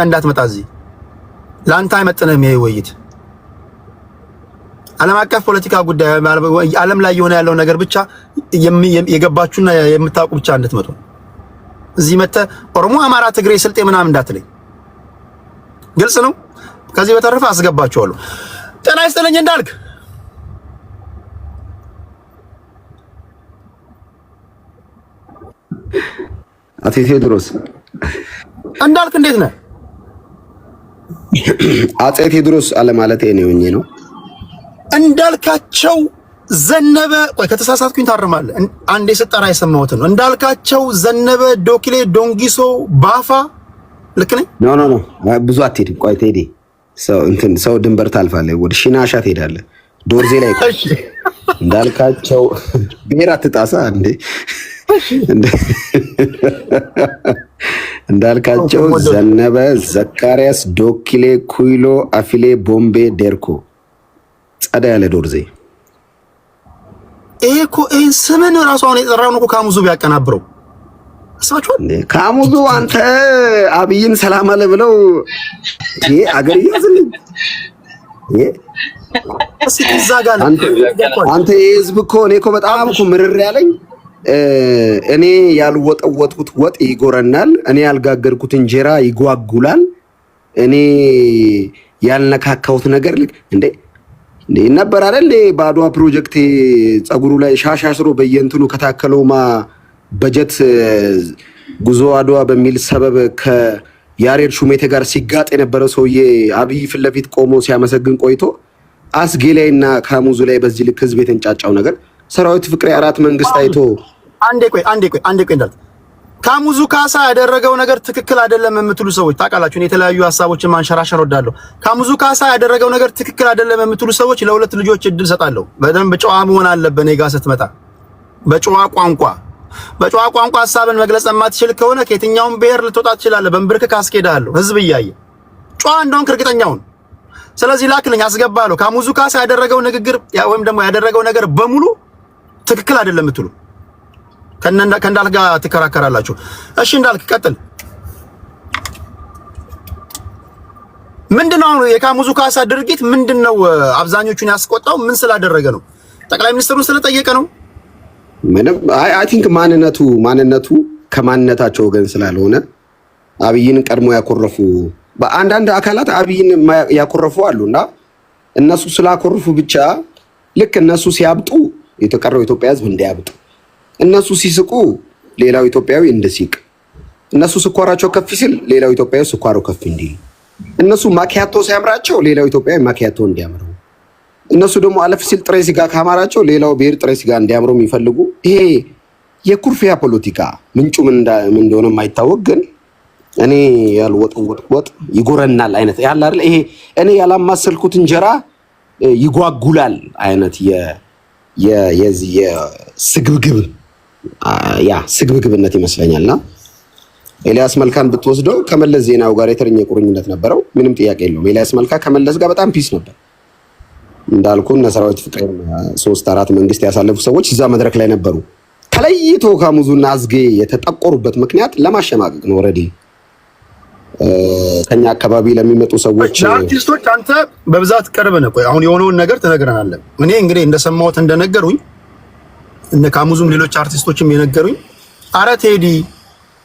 A: እንዳትመጣ እዚህ ላንተ አይመጥንም። ይሄ ውይይት ዓለም አቀፍ ፖለቲካ ጉዳይ ዓለም ላይ የሆነ ያለው ነገር ብቻ የገባችሁና የምታውቁ ብቻ እንድትመጡ። እዚህ መጥተህ ኦሮሞ፣ አማራ፣ ትግሬ፣ ስልጤ ምናምን እንዳትለኝ። ግልጽ ነው። ከዚህ በተረፈ አስገባችኋለሁ። ጤና ይስጥልኝ እንዳልክ።
K: አቶ ቴዎድሮስ
A: እንዳልክ እንዴት ነህ?
K: አጼ ቴዎድሮስ አለ ማለት ነው።
A: እንዳልካቸው ዘነበ። ቆይ ከተሳሳትኩኝ ታርማለህ። አንዴ ስጠራ የሰማሁት ነው። እንዳልካቸው ዘነበ ዶክሌ ዶንጊሶ ባፋ ልክ ነኝ?
K: ኖ ብዙ አትሄድም። ቆይ ቴዲ ሰው ድንበር ታልፋለህ። ወደ ሽናሻ ትሄዳለህ። ዶርዜ ላይ እንዳልካቸው ብሔር አትጣሳ እንዴ! እንዳልካቸው ዘነበ ዘካሪያስ ዶክሌ ኩይሎ አፊሌ ቦምቤ ዴርኮ ጸዳ ያለ ዶርዜ።
A: ይሄ እኮ ይሄን ስምን ራሱ አሁን የጠራውን እኮ ካሙዙ ቢያቀናብረው አስባችኋል?
K: ካሙዙ አንተ አብይን ሰላም አለ ብለው ይሄ አገር ይያዝልኝ። አንተ የህዝብ እኮ እኔ እኮ በጣም እኮ ምርር ያለኝ እኔ ያልወጠወጥኩት ወጥ ይጎረናል፣ እኔ ያልጋገርኩት እንጀራ ይጓጉላል፣ እኔ ያልነካካሁት ነገር እንዴ ነበር አይደል? በአድዋ ፕሮጀክት ጸጉሩ ላይ ሻሽ አስሮ በየእንትኑ ከታከለውማ በጀት ጉዞ አድዋ በሚል ሰበብ ከያሬድ ሹሜቴ ጋር ሲጋጥ የነበረ ሰውዬ አብይ ፊት ለፊት ቆሞ ሲያመሰግን ቆይቶ አስጌ ላይና ካሙዙ ላይ በዚህ ልክ ህዝብ የተንጫጫው ነገር ሰራዊት ፍቅሬ አራት መንግስት አይቶ
A: አንዴ ቆይ እንዳልክ ካሙዙ ካሳ ያደረገው ነገር ትክክል አይደለም የምትሉ ሰዎች ታውቃላችሁ። እኔ የተለያዩ ሀሳቦችን ማንሸራሸር ወዳለሁ። ካሙዙ ካሳ ያደረገው ነገር ትክክል አይደለም የምትሉ ሰዎች ለሁለት ልጆች እድል ሰጣለሁ። በደንብ ጨዋ መሆን አለብህ። እኔ ጋር ስትመጣ በጨዋ ቋንቋ ሀሳብን መግለጽ የማትችል ከሆነ ከየትኛውም ብሔር ልትወጣ ትችላለህ። በእንብርክክ አስኬድሃለሁ። ህዝብ እያየ ጨዋ እንደሆንክ እርግጠኛውን። ስለዚህ ላክልኝ፣ አስገባለሁ። ካሙዙ ካሳ ያደረገው ንግግር ወይም ደግሞ ያደረገው ነገር በሙሉ ትክክል አይደለም የምትሉ ከእንዳልክ ጋር ትከራከራላችሁ። እሺ እንዳልክ ቀጥል። ምንድነው የካሙዙ ካሳ ድርጊት ምንድነው አብዛኞቹን ያስቆጣው? ምን ስላደረገ ነው? ጠቅላይ ሚኒስትሩን ስለጠየቀ ነው?
K: ምንም አይ ቲንክ ማንነቱ ከማንነታቸው ወገን ስላልሆነ አብይን ቀድሞ ያኮረፉ በአንዳንድ አካላት አብይን ያኮረፉ አሉና እነሱ ስላኮረፉ ብቻ ልክ እነሱ ሲያብጡ የተቀረው ኢትዮጵያ ህዝብ እንዲያብጥ፣ እነሱ ሲስቁ ሌላው ኢትዮጵያዊ እንዲስቅ፣ እነሱ ስኳራቸው ከፍ ሲል ሌላው ኢትዮጵያዊ ስኳሩ ከፍ እንዲል፣ እነሱ ማኪያቶ ሲያምራቸው ሌላው ኢትዮጵያዊ ማኪያቶ እንዲያምረው፣ እነሱ ደግሞ አለፍ ሲል ጥሬ ስጋ ካማራቸው ሌላው ብሔር ጥሬ ስጋ እንዲያምረው የሚፈልጉ ይሄ የኩርፊያ ፖለቲካ ምንጩ ምን እንደሆነ የማይታወቅ ግን እኔ ያልወጠወጥኩት ወጥ ይጎረናል አይነት ያለ አይደል? ይሄ እኔ ያላማሰልኩት እንጀራ ይጓጉላል አይነት ስግብግብነት ይመስለኛልና ኤልያስ መልካን ብትወስደው ከመለስ ዜናው ጋር የተረኘ ቁርኝነት ነበረው። ምንም ጥያቄ የለውም። ኤልያስ መልካ ከመለስ ጋር በጣም ፒስ ነበር። እንዳልኩ እና ሰራዊት ፍቅር 3-4 መንግስት ያሳለፉ ሰዎች እዛ መድረክ ላይ ነበሩ። ተለይቶ ካሙዙና አዝጌ የተጠቆሩበት ምክንያት ለማሸማቀቅ ነው። ኦሬዲ ከኛ አካባቢ ለሚመጡ ሰዎች
A: አርቲስቶች አንተ በብዛት ቀርበ ነው። ቆይ አሁን የሆነውን ነገር ተነግረናል። እኔ እንግዲህ እንደሰማሁት እንደነገሩኝ እነ ካሙዙም ሌሎች አርቲስቶችም የነገሩኝ አረ ቴዲ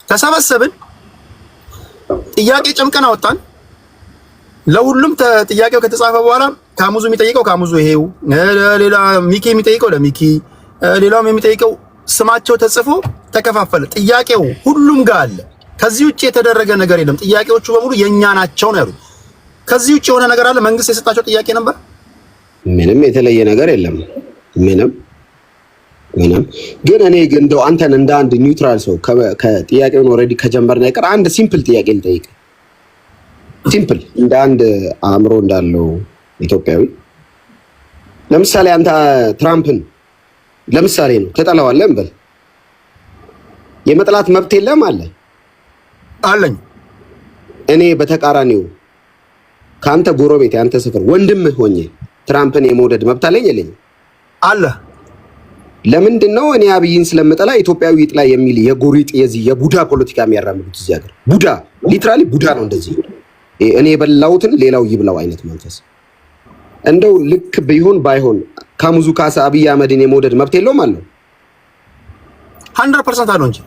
A: ተሰበሰብን፣ ጥያቄ ጨምቀን አወጣን። ለሁሉም ጥያቄው ከተጻፈ በኋላ ካሙዙ የሚጠይቀው ካሙዙ ይሄው፣ ሌላ ሚኪ የሚጠይቀው ለሚኪ፣ ሌላውም የሚጠይቀው ስማቸው ተጽፎ ተከፋፈለ። ጥያቄው ሁሉም ጋር አለ። ከዚህ ውጪ የተደረገ ነገር የለም። ጥያቄዎቹ በሙሉ የኛ ናቸው ነው ያሉት። ከዚህ ውጪ የሆነ ነገር አለ? መንግስት የሰጣቸው ጥያቄ ነበር?
K: ምንም የተለየ ነገር የለም። ምንም ግን እኔ ግን እንደው አንተን እንደ አንድ ኒውትራል ሰው ከጥያቄውን ኦሬዲ ከጀመርን አይቀር አንድ ሲምፕል ጥያቄ ልጠይቅ። ሲምፕል እንደ አንድ አእምሮ እንዳለው ኢትዮጵያዊ ለምሳሌ አንተ ትራምፕን ለምሳሌ ነው ተጠላዋለህ እንበል። የመጥላት መብት የለም አለ
A: አለኝ።
K: እኔ በተቃራኒው ካንተ ጎረቤት ያንተ ሰፈር ወንድምህ ሆኜ ትራምፕን የመውደድ መብት አለኝ የለኝም?
A: አለ።
K: ለምንድን ነው እኔ አብይን ስለምጠላ ኢትዮጵያዊ ይጥላ የሚል የጎሪጥ የዚህ የቡዳ ፖለቲካ የሚያራምዱት? እዚህ ሀገር ቡዳ ሊትራሊ ቡዳ ነው። እንደዚህ እኔ የበላሁትን ሌላው ይብላው አይነት መንፈስ። እንደው ልክ ቢሆን ባይሆን ካሙዙ ካሳ አብይ አህመድን የመውደድ መብት የለውም አለው?
A: 100% አለው እንጂ።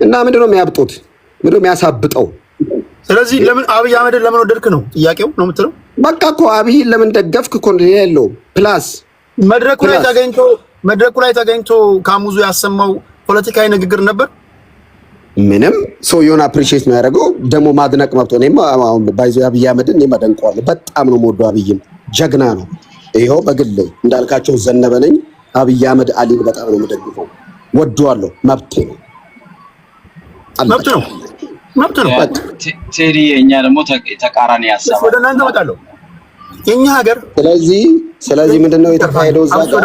K: እና ምንድነው የሚያብጡት? ምንድነው የሚያሳብጠው?
A: ስለዚህ ለምን አብይ አህመድን ለምን ወደድክ ነው ጥያቄው ነው የምትለው?
K: በቃ እኮ አብይን ለምን ደገፍክ እኮ ነው ያለው። ፕላስ መድረኩ ላይ ተገኝቶ ካሙዙ ያሰማው ፖለቲካዊ ንግግር ነበር። ምንም ሰውየውን አፕሪሺየት ነው ያደረገው። ደግሞ ማድነቅ መብቶ ነው። አሁን ባይዞ አብይ አህመድን እኔ ማደንቀዋለሁ። በጣም ነው የምወደው። አብይም ጀግና ነው። ይሄው በግል እንዳልካቸው ዘነበ ነኝ። አብይ አህመድ አሊን በጣም ነው የምደግፈው። ወደዋለሁ። መብት ነው።
L: ቴዲ እኛ ደግሞ ተቃራኒ ያሳባል።
A: ወደ እናንተ መጣለሁ የኛ ሀገር።
K: ስለዚህ ምንድነው የተካሄደው እዛ ጋር?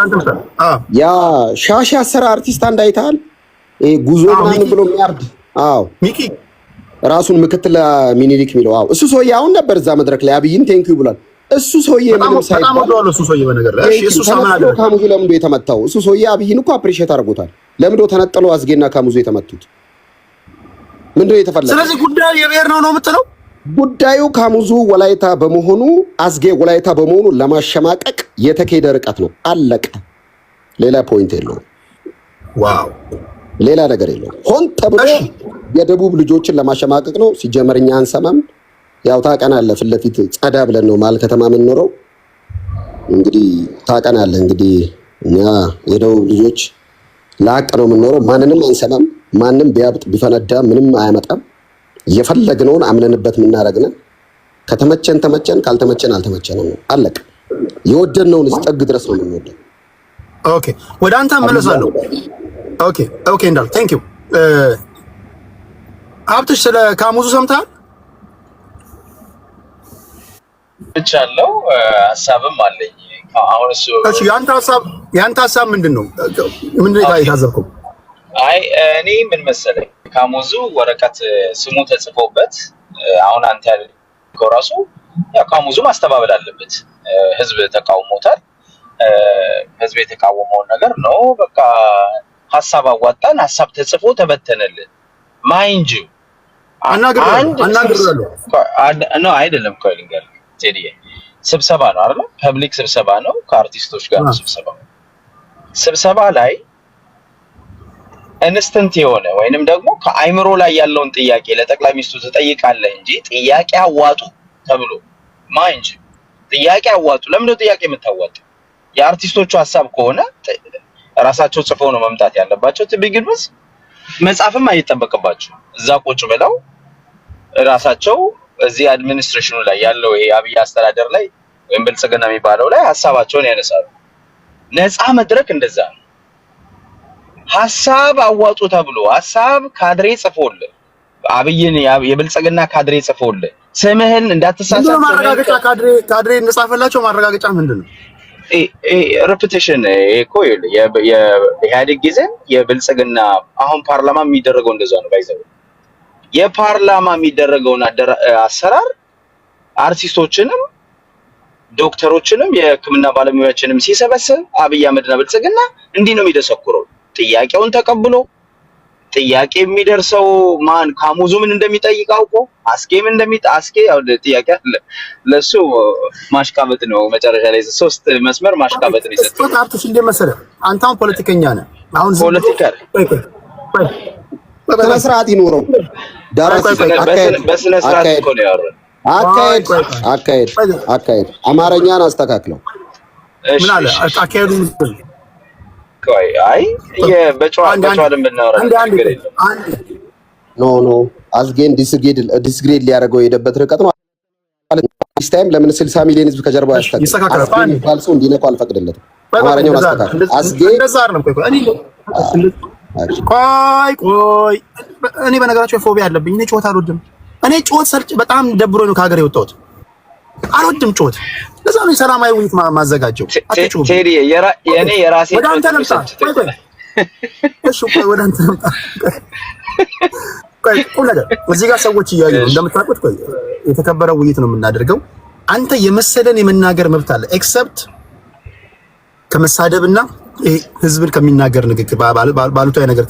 K: ያ ሻሽ ያሰራ አርቲስት እንዳይታል ጉዞ ምናምን ብሎ የሚያርድ
A: ሚኪ
K: ራሱን ምክትል ሚኒሊክ የሚለው እሱ ሰውዬ አሁን ነበር እዛ መድረክ ላይ አብይን ቴንኪው ብሏል። እሱ ሰውዬ ምንም ሳይባል
A: እሱ ሰውዬ በነገር ላይ እሱ
K: ሳመናለ ካሙዙ ለምንድን ነው የተመታው? እሱ ሰውዬ አብይን እኮ አፕሪሺየት አድርጎታል። ለምንድን ነው ተነጥሎ አዝጌና ካሙዙ የተመቱት? ምንድነው የተፈለገው?
A: ስለዚህ ጉዳዩ የብሔር ነው የምትለው?
K: ጉዳዩ ካሙዙ ወላይታ በመሆኑ አዝጌ ወላይታ በመሆኑ ለማሸማቀቅ የተካሄደ ርቀት ነው። አለቀ። ሌላ ፖይንት የለውም።
A: ዋው
K: ሌላ ነገር የለውም። ሆን ተብሎ የደቡብ ልጆችን ለማሸማቀቅ ነው። ሲጀመር እኛ አንሰማም። ያው ታውቀናለህ፣ ፊት ለፊት ጸዳ ብለን ነው መሀል ከተማ የምንኖረው። እንግዲህ ታውቀናለህ። እንግዲህ እኛ የደቡብ ልጆች ለሀቅ ነው የምንኖረው። ማንንም አንሰማም። ማንም ቢያብጥ ቢፈነዳ ምንም አያመጣም። የፈለግነውን አምነንበት የምናደርግነን። ከተመቸን ተመቸን፣ ካልተመቸን አልተመቸንም ነው። አለቀ። የወደድነውን እስጠግ ድረስ ነው የምንወደው።
A: ኦኬ፣ ወደ አንተ እመለሳለሁ። ኦኬ እንዳል ቴንክ ዩ። ሀብትሽ ስለ ካሙዙ ሰምተሃል?
L: ብቻለው ሐሳብም አለኝ። አሁን እሱ
A: እሺ፣ ያንተ ሐሳብ ምንድነው? ምንድነው የታዘብከው?
L: አይ እኔ ምን መሰለኝ፣ ካሙዙ ወረቀት ስሙ ተጽፎበት አሁን አንተ ያልከው ራሱ ያው ካሙዙ ማስተባበል አለበት። ህዝብ ተቃውሞታል። ህዝብ የተቃወመውን ነገር ነው በቃ ሐሳብ አዋጣን፣ ሐሳብ ተጽፎ ተበተነልን። ማይንጅ አናግረዋለሁ አይደለም እኮ ልንገርህ ቴዲዬ፣ ስብሰባ ነው አይደል? ፐብሊክ ስብሰባ ነው። ከአርቲስቶች ጋር ስብሰባ ላይ ኢንስተንት የሆነ ወይንም ደግሞ ከአይምሮ ላይ ያለውን ጥያቄ ለጠቅላይ ሚኒስትሩ ትጠይቃለህ እንጂ ጥያቄ አዋጡ ተብሎ ማይንጅ ጥያቄ አዋጡ። ለምን ነው ጥያቄ የምታዋጡ? የአርቲስቶቹ ሐሳብ ከሆነ ራሳቸው ጽፈው ነው መምጣት ያለባቸው። ትቢግንስ መጻፍም አይጠበቅባቸው። እዛ ቁጭ ብለው ራሳቸው እዚህ አድሚኒስትሬሽኑ ላይ ያለው ይሄ አብይ አስተዳደር ላይ ወይም ብልጽግና የሚባለው ላይ ሐሳባቸውን ያነሳሉ። ነፃ መድረክ እንደዛ ነው። ሐሳብ አዋጡ ተብሎ ሐሳብ ካድሬ ጽፎልህ አብይን የብልጽግና ካድሬ ጽፎልህ ስምህን እንዳትሳሳት
A: ማረጋገጫ ካድሬ እንጻፈላቸው ማረጋገጫ ምንድነው?
L: ሬፑቴሽን እኮ የኢህአዴግ ጊዜ የብልጽግና አሁን ፓርላማ የሚደረገው እንደዛ ነው። ባይዘው የፓርላማ የሚደረገውን አሰራር አርቲስቶችንም ዶክተሮችንም የህክምና ባለሙያዎችንም ሲሰበስብ አብይ አህመድና ብልጽግና እንዲህ ነው የሚደሰኩረው። ጥያቄውን ተቀብሎ ጥያቄ የሚደርሰው ማን ካሙዙ ምን እንደሚጠይቅ አውቆ አስኬ ያው ጥያቄ አለ ለሱ ማሽቃበጥ ነው። መጨረሻ ላይ 3 መስመር ማሽቃበጥ ነው ይሰጣል።
A: አብትሽ እንደ መሰለህ አንተ አሁን ፖለቲከኛ ነህ። አሁን
L: ፖለቲካ
K: በስነ ስርዓት ይኖረው
L: በስነ ስርዓት እኮ ነው ያወራው።
K: አካሄድ አማርኛን አስተካክለው።
L: ምን አለ
A: አካሄዱ?
L: ቆይ አይ በጨዋ እንደምናወራ ነገር የለም።
K: ኖ አዝጌን ዲስግሬድ ሊያደርገው የሄደበት ርቀት ነው። this time ለምን 60 ሚሊዮን ህዝብ ከጀርባው ያስተካክላል? ባልሶ እንዲነቁ አልፈቅድለትም። አማርኛውን አስተካክል። አዝጌ ቆይ እኔ በነገራቸው ፎቢያ አለብኝ። እኔ ጮት አልወድም። እኔ ጮት ሰርጭ በጣም ደብሮኝ ነው ከሀገር የወጣሁት። አልወድም ጮት። ለዛ ነው ሰላማዊ ውይይት ማዘጋጀው።
L: ቴዲ የኔ የራሴ
A: ወደ አንተ ልምጣ። እሺ ወደ አንተ ልምጣ። ቆይ ነገር እዚህ ጋር ሰዎች እያዩ ነው እንደምታውቁት። ቆይ የተከበረ ውይይት ነው የምናደርገው። አንተ የመሰለን የመናገር መብት አለ ኤክሰፕት ከመሳደብና ህዝብን ከሚናገር ንግግር ባሉታዊ ነገር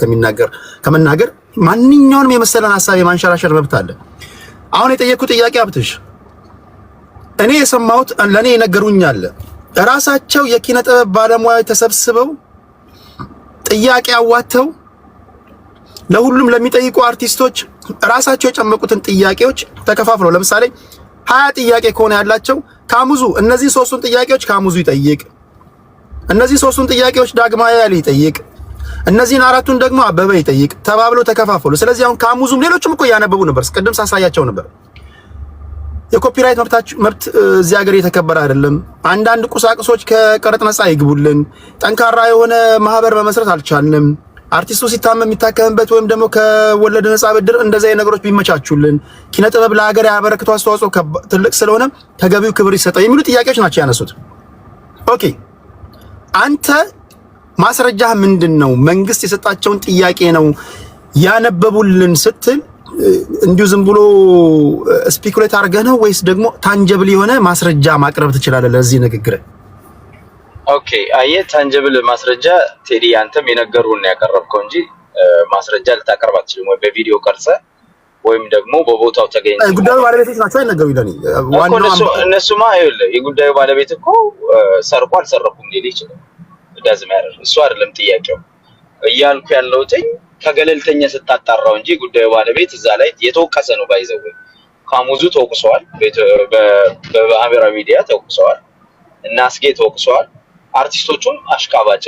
A: ከመናገር ማንኛውንም የመሰለን ሐሳብ የማንሸራሸር መብት አለ። አሁን የጠየቁት ጥያቄ አብትሽ እኔ የሰማሁት ለኔ የነገሩኝ አለ። ራሳቸው የኪነ ጥበብ ባለሙያዎች ተሰብስበው ጥያቄ አዋተው ለሁሉም ለሚጠይቁ አርቲስቶች ራሳቸው የጨመቁትን ጥያቄዎች ተከፋፍለው ለምሳሌ 20 ጥያቄ ከሆነ ያላቸው ካሙዙ እነዚህ 3ቱን ጥያቄዎች ካሙዙ ይጠይቅ፣ እነዚህ 3ቱን ጥያቄዎች ዳግማዊ ያለ ይጠይቅ፣ እነዚህን 4ቱን ደግሞ አበበ ይጠይቅ ተባብሎ ተከፋፈሉ። ስለዚህ አሁን ካሙዙም ሌሎችም እኮ ያነበቡ ነበር። ቅድም ሳሳያቸው ነበር። የኮፒራይት መብት እዚህ ሀገር የተከበረ አይደለም። አንዳንድ ቁሳቁሶች ከቀረጥ ነፃ ይግቡልን። ጠንካራ የሆነ ማህበር መመስረት አልቻልንም። አርቲስቱ ሲታመም የሚታከምበት ወይም ደግሞ ከወለድ ነፃ ብድር እንደዚህ አይነት ነገሮች ቢመቻቹልን። ኪነ ጥበብ ለሀገር ያበረክቱ አስተዋጽኦ ትልቅ ስለሆነ ተገቢው ክብር ይሰጠው የሚሉ ጥያቄዎች ናቸው ያነሱት። ኦኬ አንተ ማስረጃህ ምንድነው? መንግስት የሰጣቸውን ጥያቄ ነው ያነበቡልን ስትል እንዲሁ ዝም ብሎ ስፒኩሌት አድርገህ ነው ወይስ ደግሞ ታንጀብል የሆነ ማስረጃ ማቅረብ ትችላለህ ለዚህ ንግግር?
L: ኦኬ አየህ ታንጀብል ማስረጃ ቴዲ አንተም የነገሩን ነው ያቀረብከው እንጂ ማስረጃ ልታቀርብ አትችልም። ወይ በቪዲዮ ቀርጸ ወይም ደግሞ በቦታው ተገኝተህ
A: ጉዳዩ ባለቤቶች ናቸው አይነገሩ ይላል።
L: እነሱማ አይደለም የጉዳዩ ባለቤት እኮ ሰርቆ አልሰረኩም ሊል ይችላል። ዳዝም ያደርግ እሱ አይደለም ጥያቄው እያልኩ ያለሁት ከገለልተኛ ስታጣራው እንጂ ጉዳዩ ባለቤት እዛ ላይ የተወቀሰ ነው። ባይዘው ካሙዙ ተወቅሰዋል፣ በማህበራዊ ሚዲያ ተወቅሰዋል እና አስጌ ተወቅሰዋል። አርቲስቶቹም አሽቃባጭ